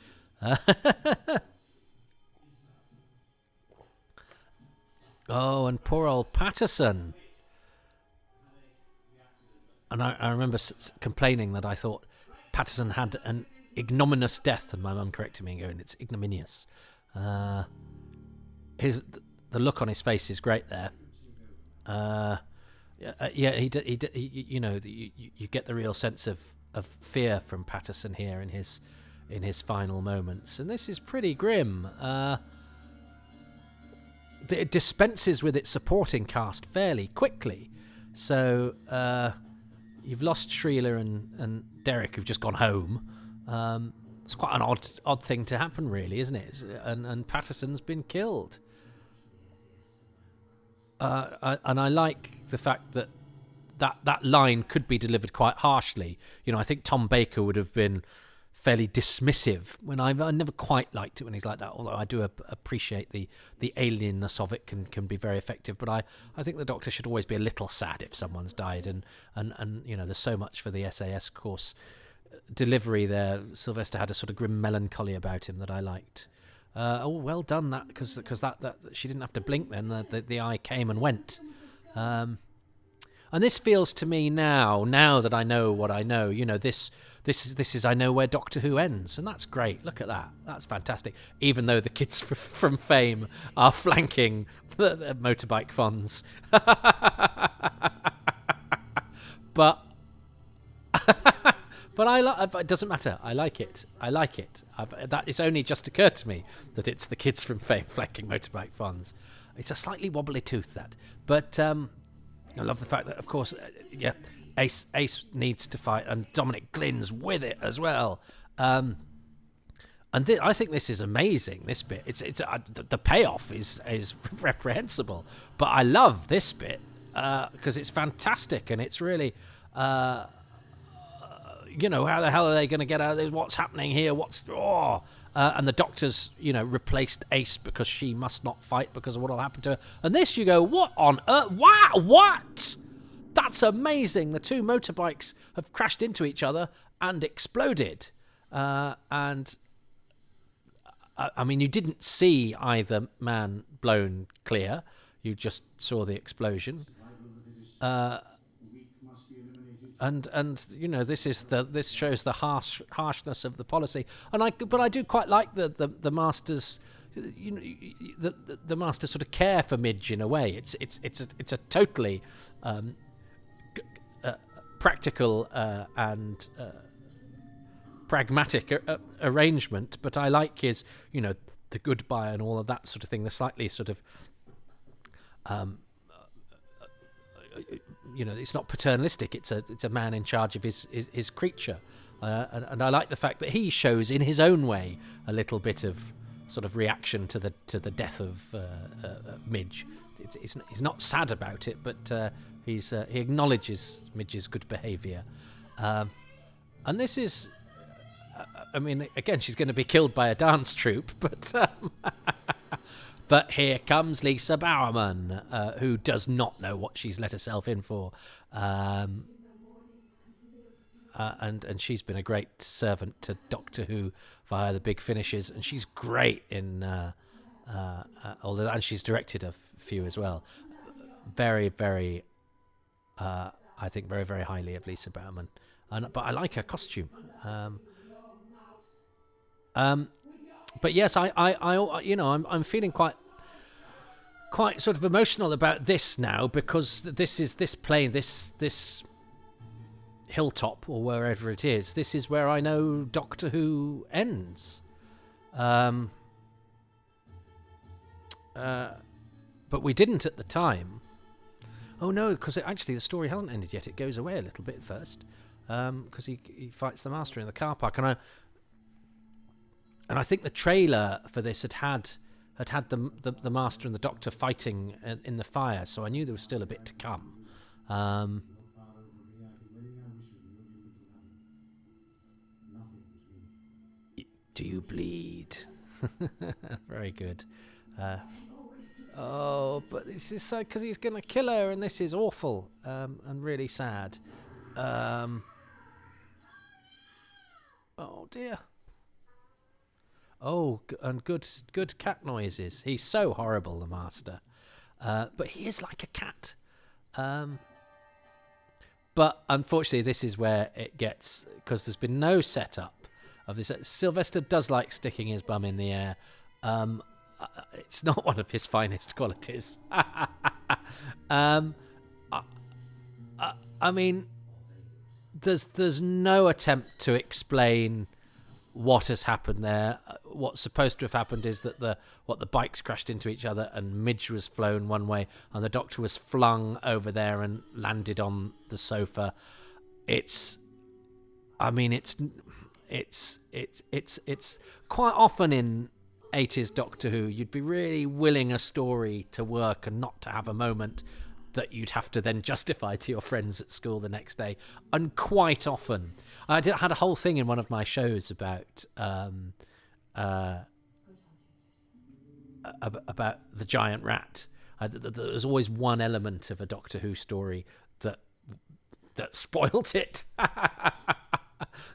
Oh, and poor old Patterson. And I remember complaining that I thought Patterson had an ignominious death, and my mum corrected me and going, "It's ignominious." The look on his face is great there. You get the real sense of fear from Patterson here in his final moments, and this is pretty grim. It dispenses with its supporting cast fairly quickly, so. You've lost Shrieler and Derek, who've just gone home. It's quite an odd thing to happen, really, isn't it? And Patterson's been killed. And I like the fact that line could be delivered quite harshly. I think Tom Baker would have been fairly dismissive when I never quite liked it when he's like that, although I do appreciate the alienness of it can be very effective. But I think the Doctor should always be a little sad if someone's died, and there's so much for the SAS course delivery there. Sylvester had a sort of grim melancholy about him that I liked. Well done that, because that she didn't have to blink then. The eye came and went. And this feels to me now that I know what I know, This is I know where Doctor Who ends, and that's great. Look at that. That's fantastic. Even though the kids from Fame are flanking the motorbike Fonz. But it doesn't matter. I like it. That it's only just occurred to me that it's the kids from Fame flanking motorbike Fonz. It's a slightly wobbly tooth, that. But I love the fact that, of course, Ace needs to fight, and Dominic Glynn's with it as well. And I think this is amazing. This bit, the payoff is reprehensible, but I love this bit because it's fantastic, and it's really, how the hell are they going to get out of this? What's happening here? And the Doctor's, replaced Ace because she must not fight because of what will happen to her. And this, you go, what on earth? Wow, what? That's amazing. The two motorbikes have crashed into each other and exploded. And you didn't see either man blown clear. You just saw the explosion. This shows the harshness of the policy. But I do quite like the Masters. The Masters sort of care for Midge in a way. It's a totally practical and pragmatic arrangement, but I like his, the goodbye and all of that sort of thing. The slightly sort of, it's not paternalistic. It's a man in charge of his creature, and I like the fact that he shows in his own way a little bit of sort of reaction to the death of Midge. He's not sad about it, but he acknowledges Midge's good behaviour, and this is, again, she's going to be killed by a dance troupe, but But here comes Lisa Bowerman, who does not know what she's let herself in for. And she's been a great servant to Doctor Who via the big finishes, and she's great in although, and she's directed a few as well. Very, very, I think very, very highly of Lisa Bowerman, but I like her costume. But yes, I you know, I'm feeling quite sort of emotional about this now, because this plane, this hilltop or wherever it is, this is where I know Doctor Who ends. But we didn't at the time. Oh no, because actually the story hasn't ended yet. It goes away a little bit first, because he fights the Master in the car park, and I think the trailer for this had the Master and the Doctor fighting in the fire, so I knew there was still a bit to come. Do you bleed? Very good. But this is so, because he's going to kill her, and this is awful, and really sad. Oh dear. Oh, and good cat noises. He's so horrible, the Master. But he is like a cat. But unfortunately, this is where it gets, because there's been no setup of this. Sylvester does like sticking his bum in the air. It's not one of his finest qualities. I mean, there's no attempt to explain what has happened there. What's supposed to have happened is that the bikes crashed into each other, and Midge was flown one way, and the Doctor was flung over there and landed on the sofa. It's quite often in 80s Doctor Who, you'd be really willing a story to work and not to have a moment that you'd have to then justify to your friends at school the next day. And quite often, I had a whole thing in one of my shows about the giant rat. There was always one element of a Doctor Who story that spoilt it.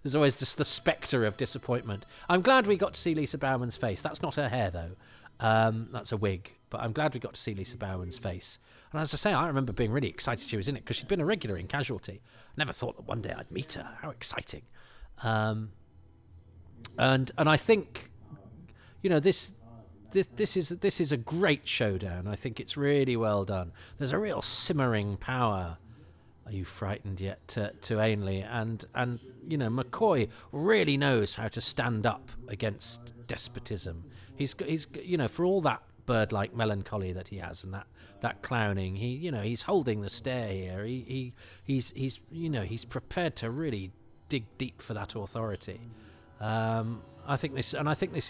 There's always just the spectre of disappointment. I'm glad we got to see Lisa Bowerman's face. That's not her hair, though. That's a wig. But I'm glad we got to see Lisa Bowerman's face. And as I say, I remember being really excited she was in it, because she'd been a regular in Casualty. I never thought that one day I'd meet her. How exciting. And I think, you know, this is a great showdown. I think it's really well done. There's a real simmering power. Are you frightened yet to Ainley? And you know, McCoy really knows how to stand up against despotism. He's you know, for all that bird-like melancholy that he has, and that clowning, he's holding the stare here. He's you know, he's prepared to really dig deep for that authority. I think this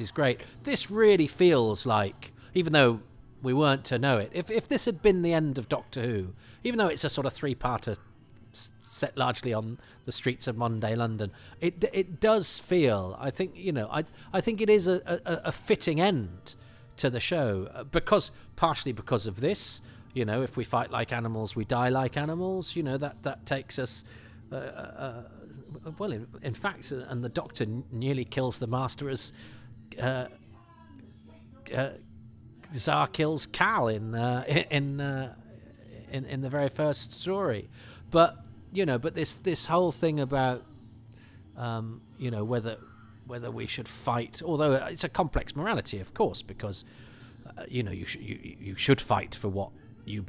is great. This really feels like, even though we weren't to know it, if this had been the end of Doctor Who, even though it's a sort of three-parter set largely on the streets of Monday London, it does feel, I think, you know, I think it is a fitting end to the show, partially because of this. You know, if we fight like animals, we die like animals. You know, that takes us well, in fact, and the Doctor nearly kills the Master as Tsar kills Cal in the very first story. But you know, this whole thing about you know, whether we should fight, although it's a complex morality, of course, because you know, you should fight for what you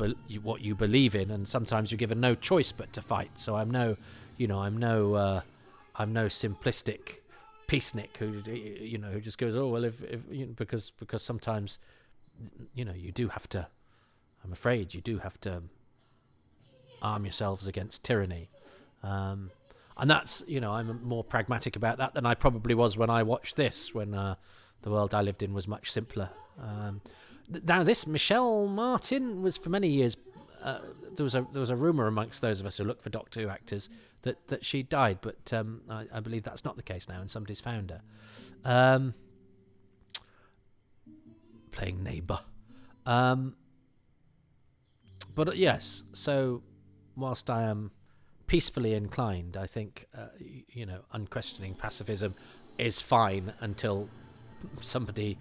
believe in, and sometimes you're given no choice but to fight. So I'm no simplistic peacenik who just goes, oh well, if you know, because sometimes, you know, you do have to, I'm afraid you do have to arm yourselves against tyranny. And that's, you know, I'm more pragmatic about that than I probably was when I watched this, when the world I lived in was much simpler. Now this Michelle Martin was, for many years, there was a rumour amongst those of us who look for Doctor Who actors that she died, but I believe that's not the case now, and somebody's found her. Playing neighbour. But yes, so whilst I am peacefully inclined, I think, unquestioning pacifism is fine until somebody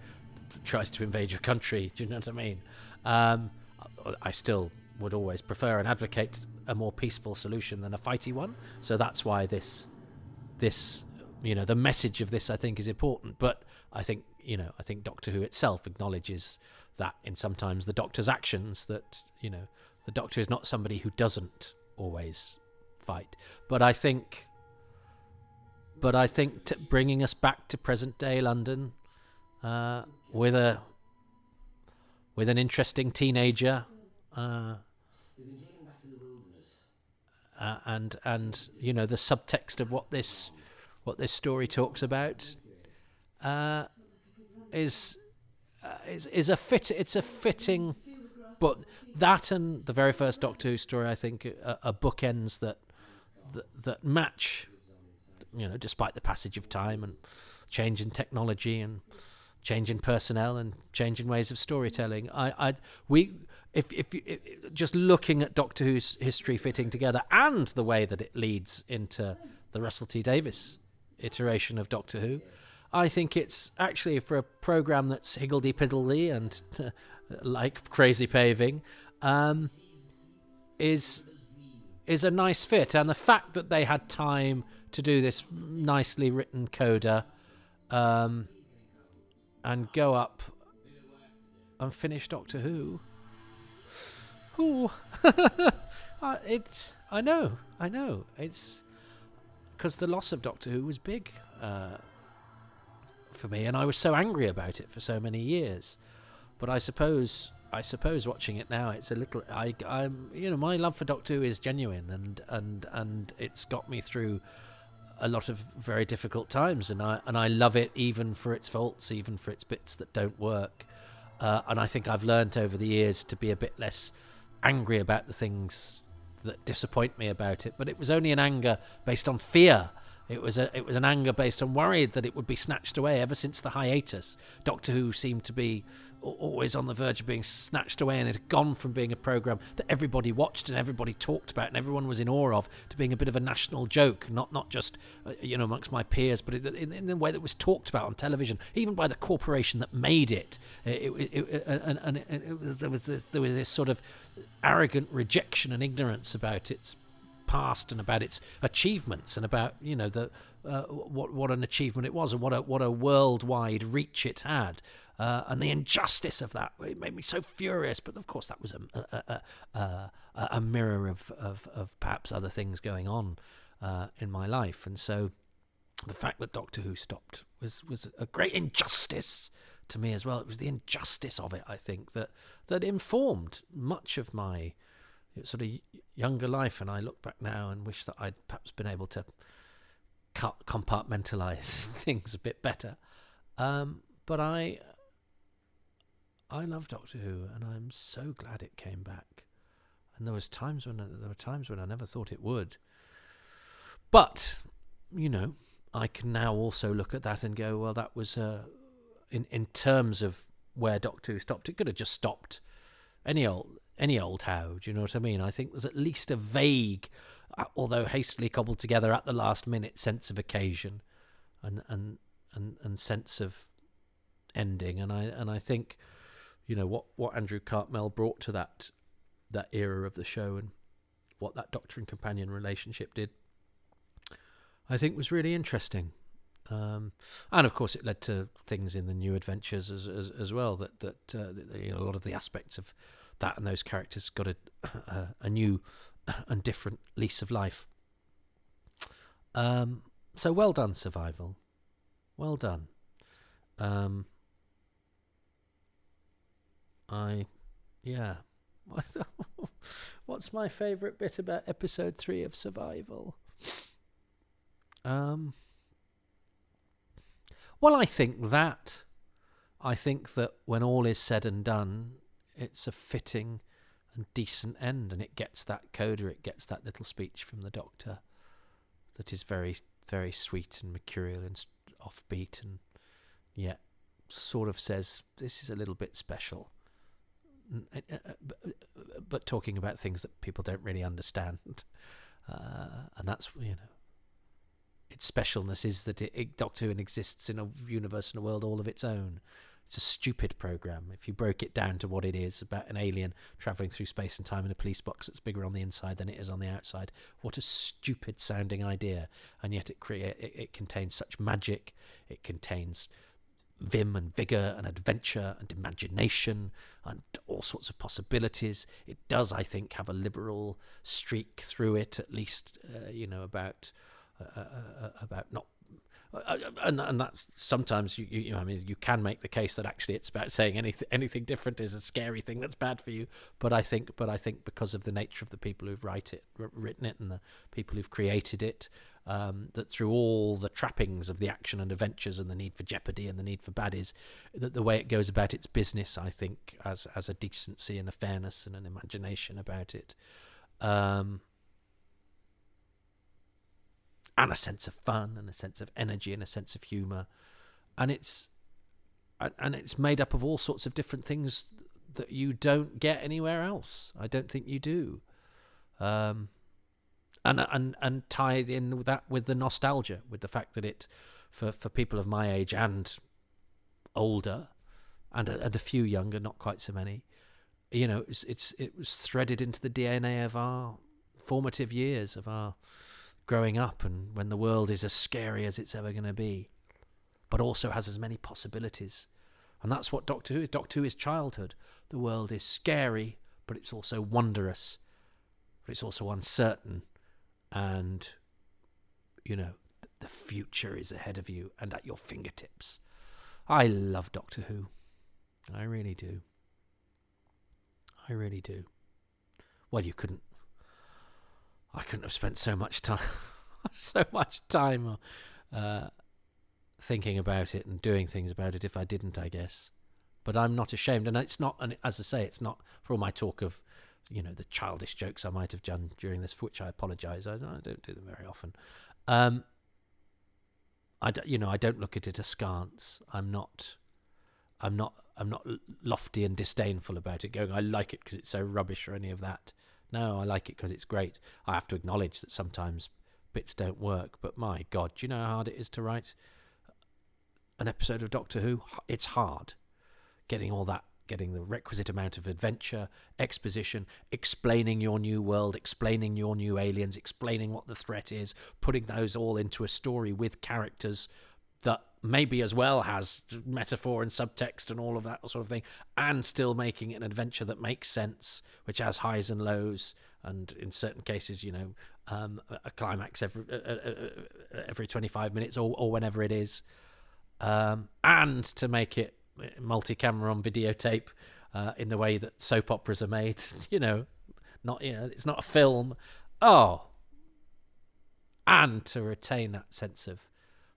tries to invade your country. Do you know what I mean? I still would always prefer and advocate a more peaceful solution than a fighty one. So that's why this, the message of this, I think, is important. But I think Doctor Who itself acknowledges that in sometimes the Doctor's actions, that, the Doctor is not somebody who doesn't always fight. But I think bringing us back to present day London, with an interesting teenager, and the subtext of what this story talks about, is a fitting. But that and the very first Doctor Who story, I think, are bookends that match, despite the passage of time and change in technology and change in personnel and change in ways of storytelling. If just looking at Doctor Who's history fitting together and the way that it leads into the Russell T Davies iteration of Doctor Who, I think it's actually, for a programme that's higgledy-piggledy and like crazy paving, is a nice fit. And the fact that they had time to do this nicely written coda, and go up and finish Doctor Who. Ooh. I know. It's because the loss of Doctor Who was big for me, and I was so angry about it for so many years. But I suppose watching it now, it's a little. I'm my love for Doctor Who is genuine, and it's got me through a lot of very difficult times, and I love it even for its faults, even for its bits that don't work. And I think I've learnt over the years to be a bit less angry about the things that disappoint me about it. But it was only an anger based on fear. It was an anger based on worry that it would be snatched away. Ever since the hiatus, Doctor Who seemed to be always on the verge of being snatched away, and it had gone from being a programme that everybody watched and everybody talked about and everyone was in awe of, to being a bit of a national joke, not just amongst my peers, but in the way that was talked about on television, even by the corporation that made it. There was this sort of arrogant rejection and ignorance about its past and about its achievements, and about what an achievement it was, and what a worldwide reach it had, and the injustice of that. It made me so furious. But of course, that was a mirror of perhaps other things going on in my life. And so the fact that Doctor Who stopped was a great injustice to me as well. It was the injustice of it, I think, that informed much of my sort of younger life. And I look back now and wish that I'd perhaps been able to compartmentalize things a bit better. But I love Doctor Who, and I'm so glad it came back. And there were times when I never thought it would. But I can now also look at that and go, well, that was in terms of where Doctor Who stopped. It could have just stopped any old how. Do you know what I mean? I think there's at least a vague, although hastily cobbled together at the last minute, sense of occasion and sense of ending. And I think what Andrew Cartmel brought to that era of the show, and what that Doctor and companion relationship did, I think was really interesting. And of course, it led to things in the New Adventures as well. That a lot of the aspects of that and those characters got a new and different lease of life. So well done, Survival. Well done. What's my favourite bit about episode 3 of Survival? Well, I think that when all is said and done, it's a fitting and decent end, and it gets that coda, it gets that little speech from the Doctor that is very, very sweet and mercurial and offbeat, and yet sort of says, this is a little bit special. but talking about things that people don't really understand, and that's its specialness is that Doctor Who exists in a universe and a world all of its own. It's a stupid program. If you broke it down to what it is, about an alien travelling through space and time in a police box that's bigger on the inside than it is on the outside. What a stupid sounding idea. And yet it contains such magic. It contains vim and vigour and adventure and imagination and all sorts of possibilities. It does, I think, have a liberal streak through it, at least, about not. And that's sometimes you can make the case that actually it's about saying anything different is a scary thing that's bad for you. But I think because of the nature of the people who've written it and the people who've created it, that through all the trappings of the action and adventures and the need for jeopardy and the need for baddies, that the way it goes about its business, I think, as a decency and a fairness and an imagination about it. And a sense of fun and a sense of energy and a sense of humour, and it's made up of all sorts of different things that you don't get anywhere else. I don't think you do, and tied in with that, with the nostalgia, with the fact that it, for people of my age and older, and a few younger, not quite so many, it was threaded into the DNA of our formative years, of our growing up, and when the world is as scary as it's ever going to be, but also has as many possibilities. And that's what Doctor Who is. Doctor Who is childhood. The world is scary, but it's also wondrous, but it's also uncertain, and the future is ahead of you and at your fingertips. I love Doctor Who. I really do. Well, I couldn't have spent so much time thinking about it and doing things about it if I didn't, I guess. But I'm not ashamed, and it's not, and as I say, it's not, for all my talk of, the childish jokes I might have done during this, for which I apologise. I don't do them very often. I don't look at it askance. I'm not lofty and disdainful about it, going, I like it because it's so rubbish or any of that. No, I like it because it's great. I have to acknowledge that sometimes bits don't work, but my God, do you know how hard it is to write an episode of Doctor Who? It's hard. Getting the requisite amount of adventure, exposition, explaining your new world, explaining your new aliens, explaining what the threat is, putting those all into a story with characters that maybe as well has metaphor and subtext and all of that sort of thing, and still making it an adventure that makes sense, which has highs and lows, and in certain cases, a climax every 25 minutes or whenever it is, and to make it multi-camera on videotape in the way that soap operas are made. It's not a film. And to retain that sense of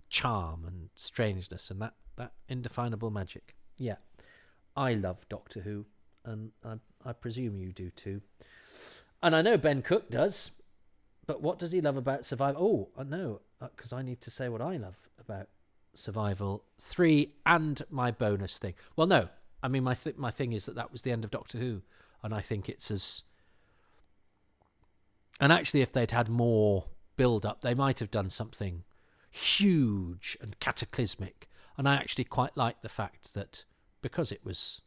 charm and strangeness and that indefinable magic. Yeah, I love Doctor Who, and I presume you do too. And I know Ben Cook does, but what does he love about Survival? Oh, no, because I need to say what I love about Survival 3 and my bonus thing. Well, no, I mean, my thing is that was the end of Doctor Who, and I think it's as... And actually, if they'd had more build-up, they might have done something huge and cataclysmic. And I actually quite like the fact that because it was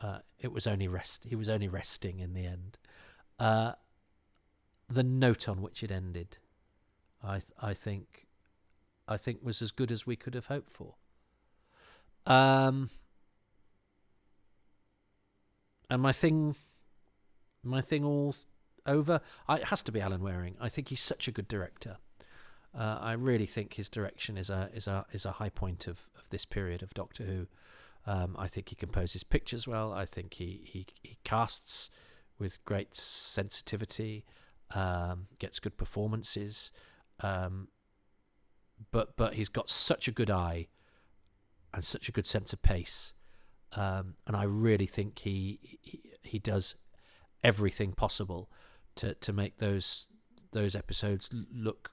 only he was only resting in the end, the note on which it ended, I think was as good as we could have hoped for. And my thing all over, it has to be Alan Waring. I think he's such a good director. I really think his direction is a high point of this period of Doctor Who. I think he composes pictures well. I think he casts with great sensitivity, gets good performances, but he's got such a good eye and such a good sense of pace, and I really think he does everything possible to make those episodes look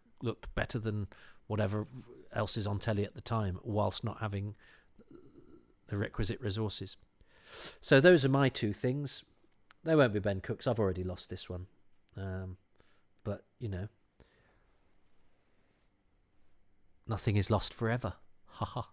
better than whatever else is on telly at the time, whilst not having the requisite resources. So those are my two things. They won't be Ben Cook's. I've already lost this one. But, nothing is lost forever. Haha.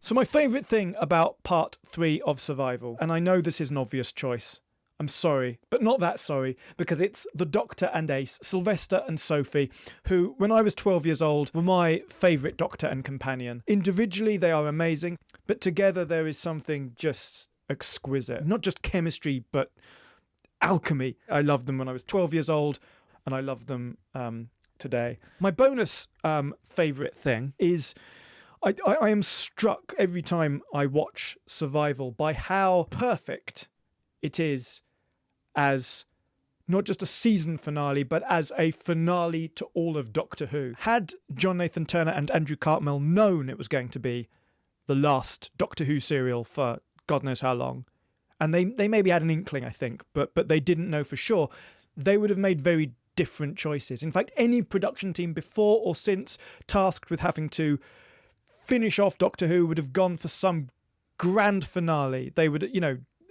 So my favourite thing about part 3 of Survival, and I know this is an obvious choice, I'm sorry, but not that sorry, because it's the Doctor and Ace, Sylvester and Sophie, who, when I was 12 years old, were my favourite Doctor and companion. Individually, they are amazing, but together there is something just exquisite. Not just chemistry, but alchemy. I loved them when I was 12 years old, and I love them today. My bonus favourite thing is I am struck every time I watch Survival by how perfect it is as not just a season finale, but as a finale to all of Doctor Who. Had John Nathan Turner and Andrew Cartmel known it was going to be the last Doctor Who serial for God knows how long, and they maybe had an inkling, I think, but they didn't know for sure, they would have made very different choices. In fact, any production team before or since tasked with having to finish off Doctor Who would have gone for some grand finale. They would,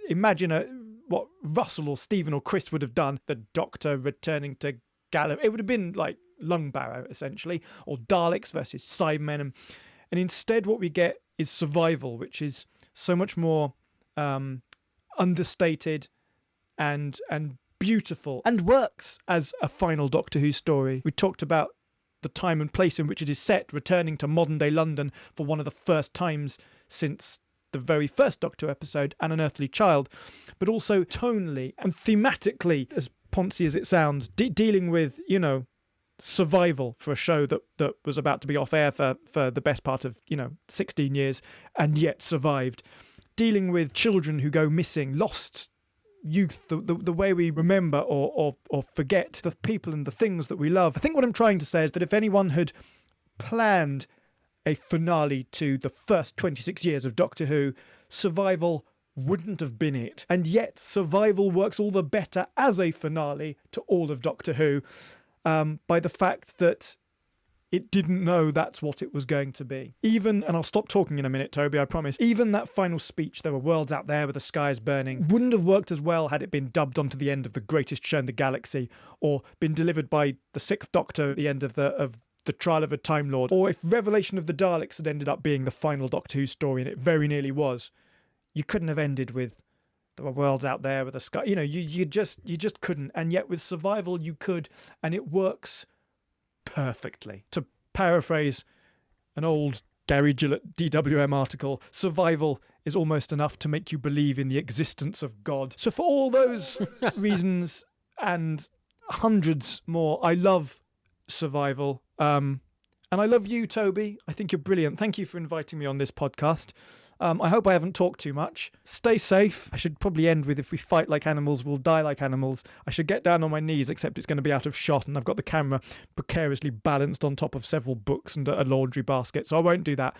imagine what Russell or Stephen or Chris would have done, the Doctor returning to Gallifrey. It would have been like Lungbarrow, essentially, or Daleks versus Cybermen. And instead what we get is Survival, which is so much more understated and beautiful, and works as a final Doctor Who story. We talked about the time and place in which it is set, returning to modern-day London for one of the first times since the very first Doctor episode, An Unearthly Child, but also tonally and thematically, as poncy as it sounds, dealing with, survival for a show that was about to be off air for the best part of, 16 years, and yet survived. Dealing with children who go missing, lost youth, the way we remember or forget the people and the things that we love. I think what I'm trying to say is that if anyone had planned a finale to the first 26 years of Doctor Who, Survival wouldn't have been it. And yet Survival works all the better as a finale to all of Doctor Who by the fact that it didn't know that's what it was going to be. Even, and I'll stop talking in a minute, Toby, I promise, even that final speech, there were worlds out there where the sky is burning, wouldn't have worked as well had it been dubbed onto the end of The Greatest Show in the Galaxy, or been delivered by the Sixth Doctor at the end of the Trial of a Time Lord, or if Revelation of the Daleks had ended up being the final Doctor Who story, and it very nearly was. You couldn't have ended with there were worlds out there with the sky. You just couldn't. And yet with Survival you could, and it works perfectly. To paraphrase an old Gary Gillett DWM article, Survival is almost enough to make you believe in the existence of God. So for all those reasons and hundreds more, I love Survival. And I love you, Toby. I think you're brilliant. Thank you for inviting me on this podcast. I hope I haven't talked too much. Stay safe. I should probably end with, if we fight like animals, we'll die like animals. I should get down on my knees, except it's going to be out of shot, and I've got the camera precariously balanced on top of several books and a laundry basket, so I won't do that.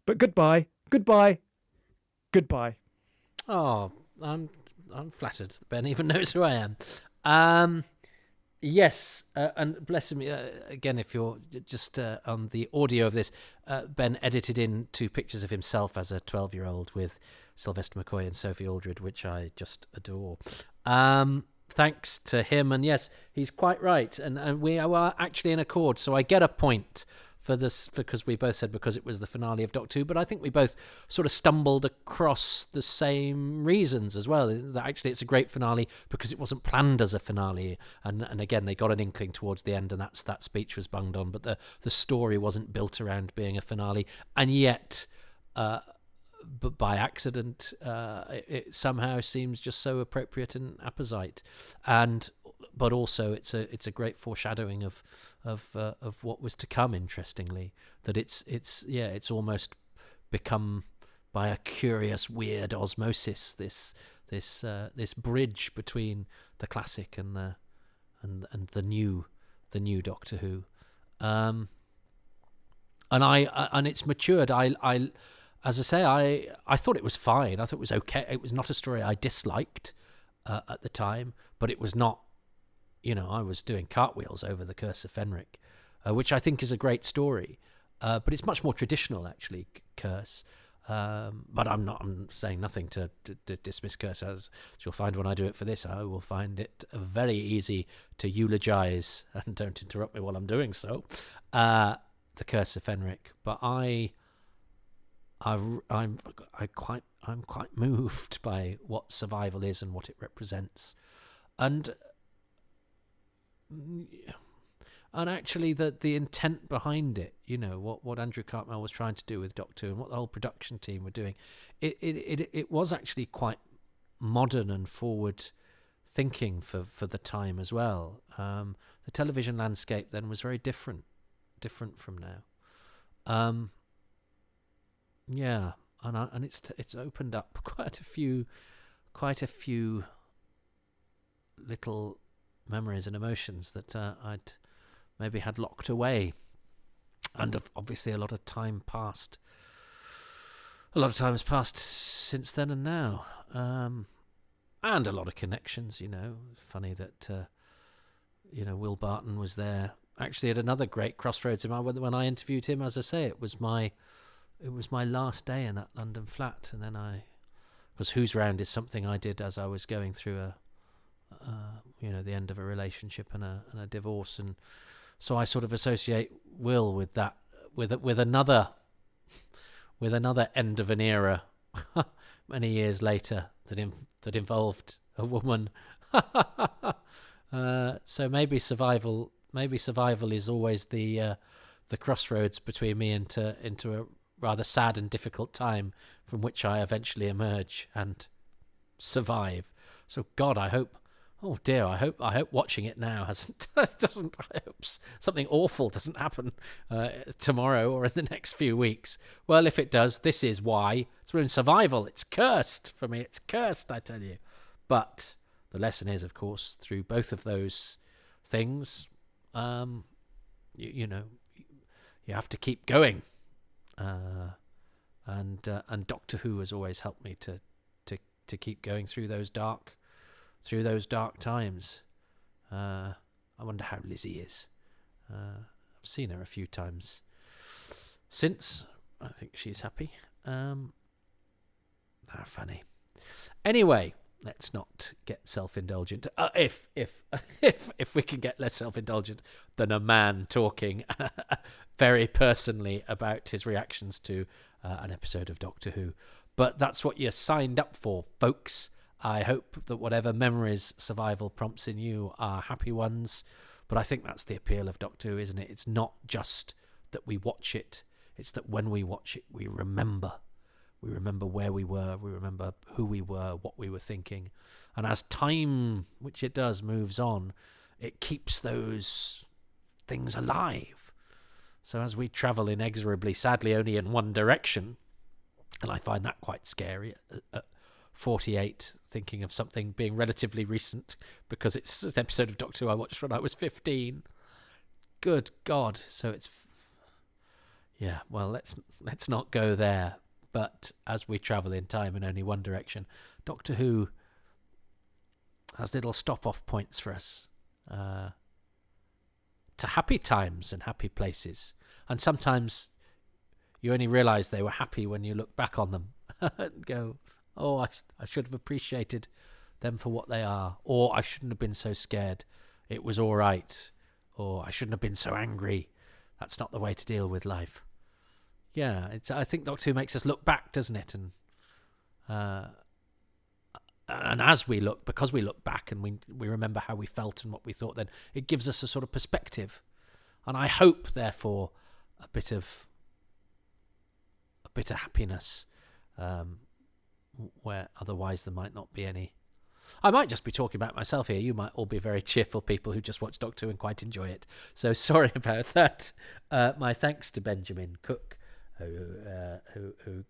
But goodbye, goodbye, goodbye. Oh, I'm flattered that Ben even knows who I am. Yes, and bless him, again, if you're just on the audio of this, Ben edited in 2 pictures of himself as a 12-year-old with Sylvester McCoy and Sophie Aldred, which I just adore. Thanks to him, and yes, he's quite right, and we are actually in accord, so I get a point for this, because we both said because it was the finale of Doctor Who, but I think we both sort of stumbled across the same reasons as well. That actually it's a great finale because it wasn't planned as a finale, and again they got an inkling towards the end, and that speech was bunged on, but the story wasn't built around being a finale, and yet but by accident it somehow seems just so appropriate and apposite, but also it's a great foreshadowing of what was to come. Interestingly, that it's almost become, by a curious weird osmosis, this bridge between the classic and the new Doctor Who, and it's matured. As I say, I thought it was fine. I thought it was okay. It was not a story I disliked at the time, but it was not. I was doing cartwheels over The Curse of Fenric, which I think is a great story, but it's much more traditional, actually, Curse. But I'm saying nothing to dismiss curse, as you'll find when I do it for this. I will find it very easy to eulogize, and don't interrupt me while I'm doing so, the curse of Fenric. But I'm quite moved by what survival is and what it represents, and actually the intent behind it, what Andrew Cartmel was trying to do with Doctor Who and what the whole production team were doing, it was actually quite modern and forward thinking for the time as well. The television landscape then was very different from now. Yeah, and it's opened up quite a few little memories and emotions that I'd maybe had locked away, and obviously a lot of time has passed since then and now, and a lot of connections. Funny that Will Barton was there actually at another great crossroads when I interviewed him. As I say, it was my last day in that London flat, and then because Who's Round is something I did as I was going through the end of a relationship and a divorce, and so I sort of associate Will with that, with another end of an era many years later that involved a woman. So maybe survival is always the crossroads between me into a rather sad and difficult time from which I eventually emerge and survive. So God, I hope watching it now I hope something awful doesn't happen tomorrow or in the next few weeks. Well, if it does, this is why. It's in survival. It's cursed for me. It's cursed, I tell you. But the lesson is, of course, through both of those things, you have to keep going. And Doctor Who has always helped me to keep going through those dark times. I wonder how Lizzie is. I've seen her a few times since. I think she's happy. How funny. Anyway, let's not get self-indulgent. If we can get less self-indulgent than a man talking very personally about his reactions to an episode of Doctor Who. But that's what you signed up for, folks. I hope that whatever memories survival prompts in you are happy ones. But I think that's the appeal of Doctor Who, isn't it? It's not just that we watch it. It's that when we watch it, we remember. We remember where we were. We remember who we were, what we were thinking. And as time, which it does, moves on, it keeps those things alive. So as we travel inexorably, sadly, only in one direction, and I find that quite scary at 48, thinking of something being relatively recent because it's an episode of Doctor Who I watched when I was 15. Good God. So it's... Yeah, well, let's not go there. But as we travel in time in only one direction, Doctor Who has little stop-off points for us to happy times and happy places. And sometimes you only realise they were happy when you look back on them and go, oh, I should have appreciated them for what they are. Or I shouldn't have been so scared. It was all right. Or I shouldn't have been so angry. That's not the way to deal with life. Yeah, I think Doctor Who makes us look back, doesn't it? And as we look, because we look back and we remember how we felt and what we thought then, it gives us a sort of perspective. And I hope, therefore, a bit of happiness, where otherwise there might not be any. I might just be talking about myself here. You might all be very cheerful people who just watch Doctor Who and quite enjoy it. So sorry about that. My thanks to Benjamin Cook, who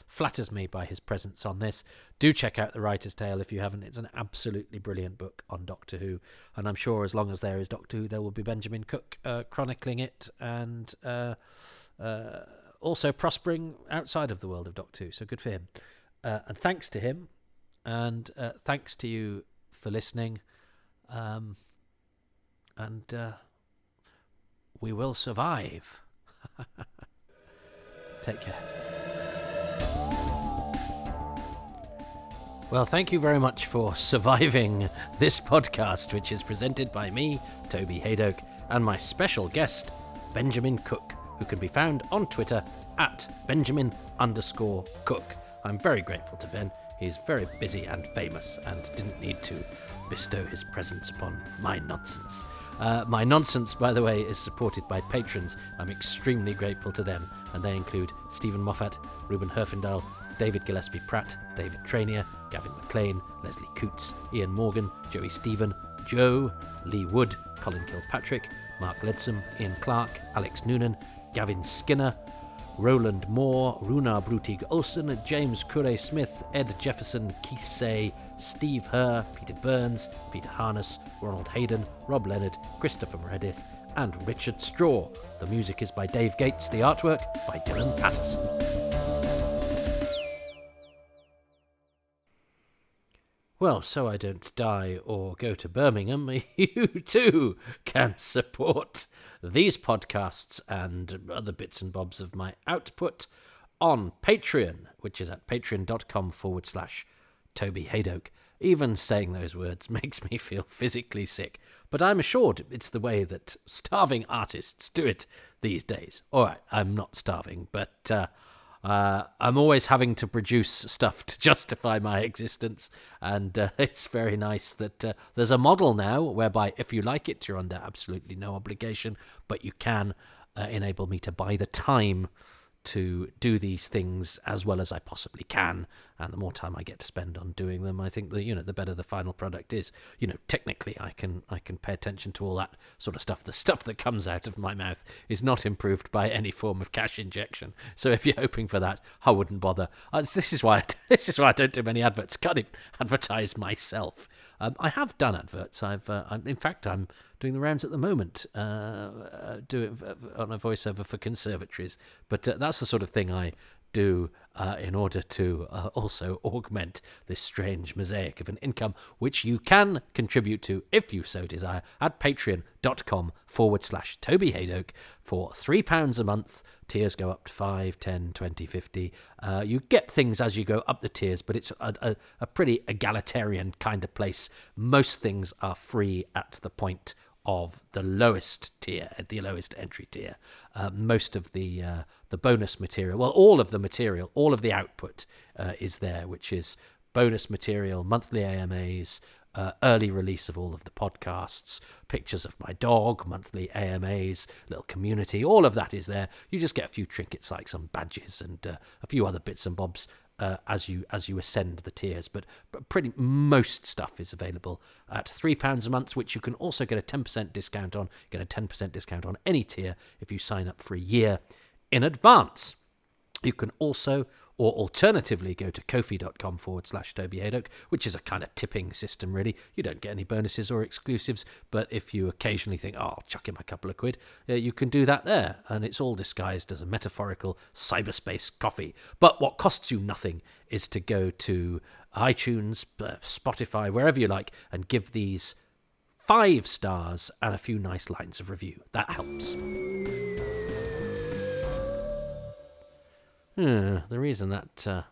flatters me by his presence on this. Do check out The Writer's Tale if you haven't. It's an absolutely brilliant book on Doctor Who, and I'm sure as long as there is Doctor Who, there will be Benjamin Cook chronicling it and also prospering outside of the world of Doctor Who. So good for him, and thanks to him, and thanks to you for listening, and we will survive. Take care. Well, thank you very much for surviving this podcast, which is presented by me, Toby Haydock, and my special guest, Benjamin Cook, who can be found on Twitter at Benjamin_Cook. I'm very grateful to Ben. He's very busy and famous and didn't need to bestow his presence upon my nonsense. My nonsense, by the way, is supported by patrons. I'm extremely grateful to them, and they include Stephen Moffat, Ruben Herfindahl, David Gillespie Pratt, David Trainier, Gavin McLean, Leslie Coots, Ian Morgan, Joey Stephen, Joe, Lee Wood, Colin Kilpatrick, Mark Leadsom, Ian Clark, Alex Noonan, Gavin Skinner, Roland Moore, Runar Brutig Olsen, James Curray Smith, Ed Jefferson, Keith Say, Steve Herr, Peter Burns, Peter Harness, Ronald Hayden, Rob Leonard, Christopher Meredith, and Richard Straw. The music is by Dave Gates, the artwork by Dylan Patterson. Well, so I don't die or go to Birmingham, you too can support these podcasts and other bits and bobs of my output on Patreon, which is at patreon.com/Toby Haydock. Even saying those words makes me feel physically sick, but I'm assured it's the way that starving artists do it these days. All right, I'm not starving, but I'm always having to produce stuff to justify my existence, and it's very nice that there's a model now whereby if you like it, you're under absolutely no obligation, but you can enable me to buy the time to do these things as well as I possibly can, and the more time I get to spend on doing them, I think the better the final product is. Technically I can pay attention to all that sort of stuff. The stuff that comes out of my mouth is not improved by any form of cash injection. So if you're hoping for that, I wouldn't bother. This is why I don't do many adverts. Can't even advertise myself. I have done adverts. I'm doing the rounds at the moment, doing on a voiceover for conservatories. But that's the sort of thing I do in order to also augment this strange mosaic of an income, which you can contribute to, if you so desire, at patreon.com/Toby Haydock for £3 a month. Tiers go up to 5, 10, 20, 50. You get things as you go up the tiers, but it's a pretty egalitarian kind of place. Most things are free at the point of the lowest tier, at the lowest entry tier. Most of the bonus material, well, all of the material, all of the output is there, which is bonus material, monthly AMAs, early release of all of the podcasts, pictures of my dog, monthly AMAs, little community, all of that is there. You just get a few trinkets like some badges and a few other bits and bobs as you ascend the tiers, but pretty most stuff is available at £3 a month, which you can also get a 10% discount on. Get a 10% discount on any tier if you sign up for a year in advance. You can also, or alternatively, go to kofi.com/Toby Haydock, which is a kind of tipping system, really. You don't get any bonuses or exclusives, but if you occasionally think, I'll chuck him a couple of quid, you can do that there, and it's all disguised as a metaphorical cyberspace coffee. But what costs you nothing is to go to iTunes, Spotify, wherever you like, and give these 5 stars and a few nice lines of review. That helps. The reason that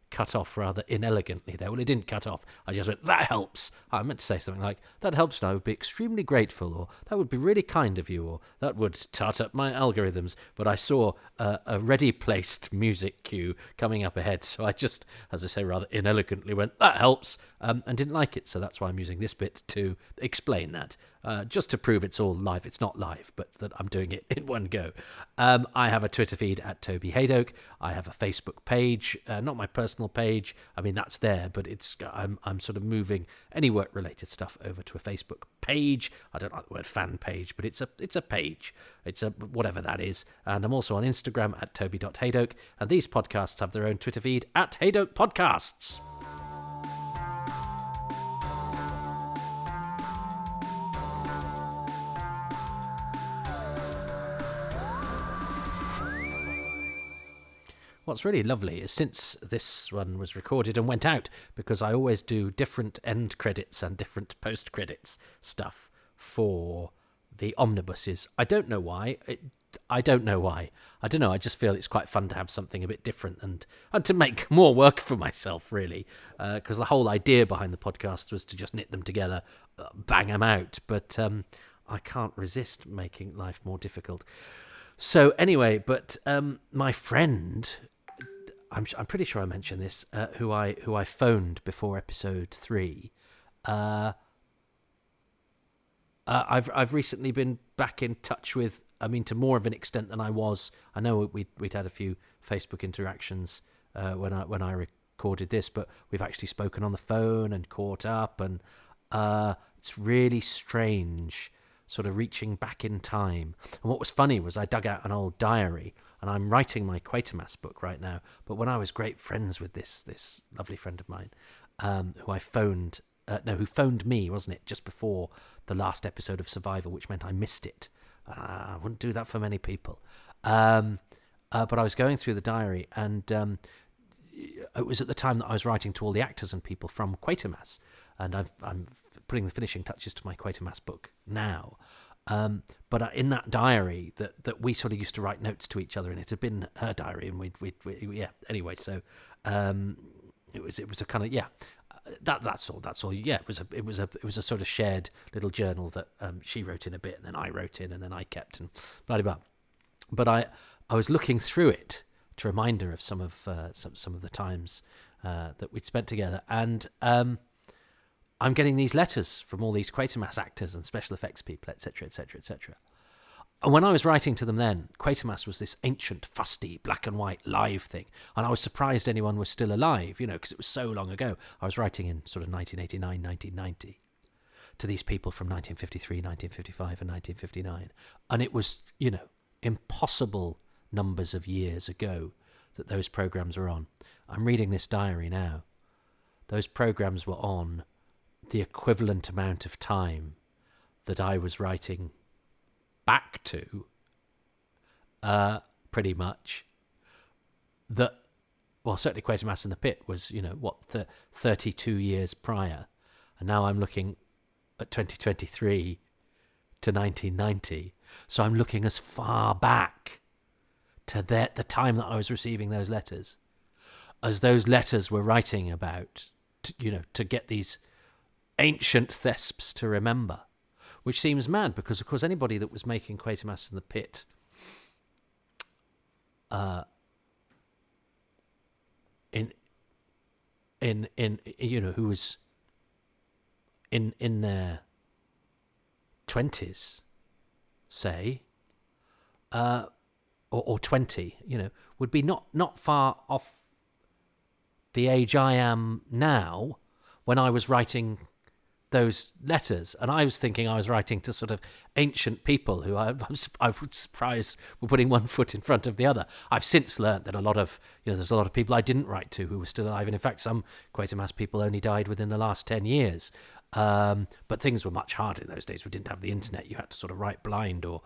cut off rather inelegantly there, well, it didn't cut off. I just went, that helps. I meant to say something like, that helps and I would be extremely grateful, or that would be really kind of you, or that would tart up my algorithms. But I saw a ready-placed music cue coming up ahead, so I just, as I say, rather inelegantly went, that helps, and didn't like it. So that's why I'm using this bit to explain that. Just to prove it's all live. It's not live, but that I'm doing it in one go. I have a Twitter feed at Toby Haydock. I have a Facebook page, not my personal page. I mean, that's there, but I'm sort of moving any work-related stuff over to a Facebook page. I don't like the word fan page, but it's a page. It's a whatever that is. And I'm also on Instagram at toby.haydock. And these podcasts have their own Twitter feed at Haydock Podcasts. What's really lovely is since this one was recorded and went out, because I always do different end credits and different post credits stuff for the omnibuses. I don't know why. I don't know why. I don't know. I just feel it's quite fun to have something a bit different and to make more work for myself, really. Because the whole idea behind the podcast was to just knit them together, bang them out. But I can't resist making life more difficult. So anyway, but my friend, I'm pretty sure I mentioned this, who I phoned before episode 3. I've recently been back in touch with. I mean, to more of an extent than I was. I know we'd had a few Facebook interactions when I recorded this, but we've actually spoken on the phone and caught up, and it's really strange, sort of reaching back in time. And what was funny was I dug out an old diary, and I'm writing my Quatermass book right now. But when I was great friends with this lovely friend of mine, who I phoned. Who phoned me, wasn't it, just before the last episode of Survival, which meant I missed it. I wouldn't do that for many people. But I was going through the diary, and it was at the time that I was writing to all the actors and people from Quatermass, and I'm putting the finishing touches to my Quatermass book now. But in that diary that we sort of used to write notes to each other, and it had been her diary, and we anyway, so it was a kind of That's all. Yeah, it was a sort of shared little journal that she wrote in a bit, and then I wrote in, and then I kept, and blah blah blah. But I was looking through it to remind her of some of the times that we'd spent together, and I'm getting these letters from all these Quatermass actors and special effects people, etc., etc., etc. And when I was writing to them then, Quatermass was this ancient, fusty, black and white live thing. And I was surprised anyone was still alive, because it was so long ago. I was writing in sort of 1989, 1990 to these people from 1953, 1955 and 1959. And it was, impossible numbers of years ago that those programs were on. I'm reading this diary now. Those programs were on the equivalent amount of time that I was writing back to, pretty much, certainly Quatermass in the Pit was, 32 years prior, and now I'm looking at 2023 to 1990, so I'm looking as far back to the time that I was receiving those letters, as those letters were writing about, to get these ancient thesps to remember. Which seems mad, because of course anybody that was making Quatermass in the Pit who was in their 20s, say, or 20, would be not far off the age I am now when I was writing those letters. And I was thinking I was writing to sort of ancient people who I was surprised were putting one foot in front of the other. I've since learnt that there's a lot of people I didn't write to who were still alive, and in fact some Quatermass people only died within the last 10 years. But things were much harder in those days. We didn't have the internet. You had to sort of write blind or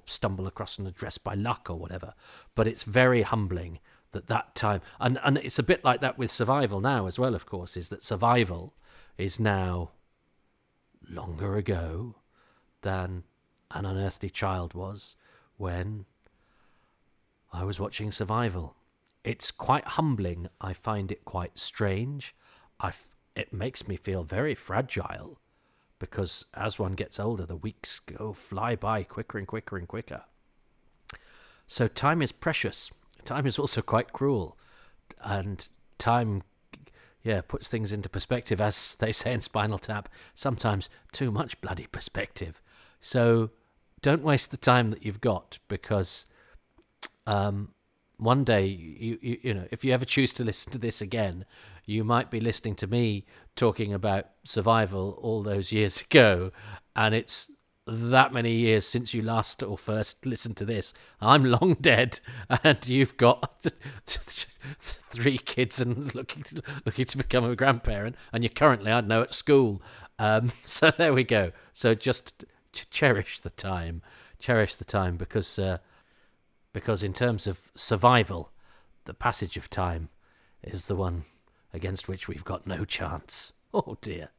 stumble across an address by luck or whatever. But it's very humbling that time, and it's a bit like that with Survival now as well, of course, is that Survival is now longer ago than An Unearthly Child was when I was watching Survival. It's quite humbling. I find it quite strange. It makes me feel very fragile, because as one gets older, the weeks fly by quicker and quicker and quicker. So time is precious. Time is also quite cruel, and time puts things into perspective, as they say in Spinal Tap, sometimes too much bloody perspective. So don't waste the time that you've got, because one day, if you ever choose to listen to this again, you might be listening to me talking about Survival all those years ago, and it's that many years since you last or first listened to this. I'm long dead, and you've got 3 kids and looking to become a grandparent, and you're currently, I don't know, at school. So there we go. So just cherish the time, because in terms of Survival, the passage of time is the one against which we've got no chance. Oh dear.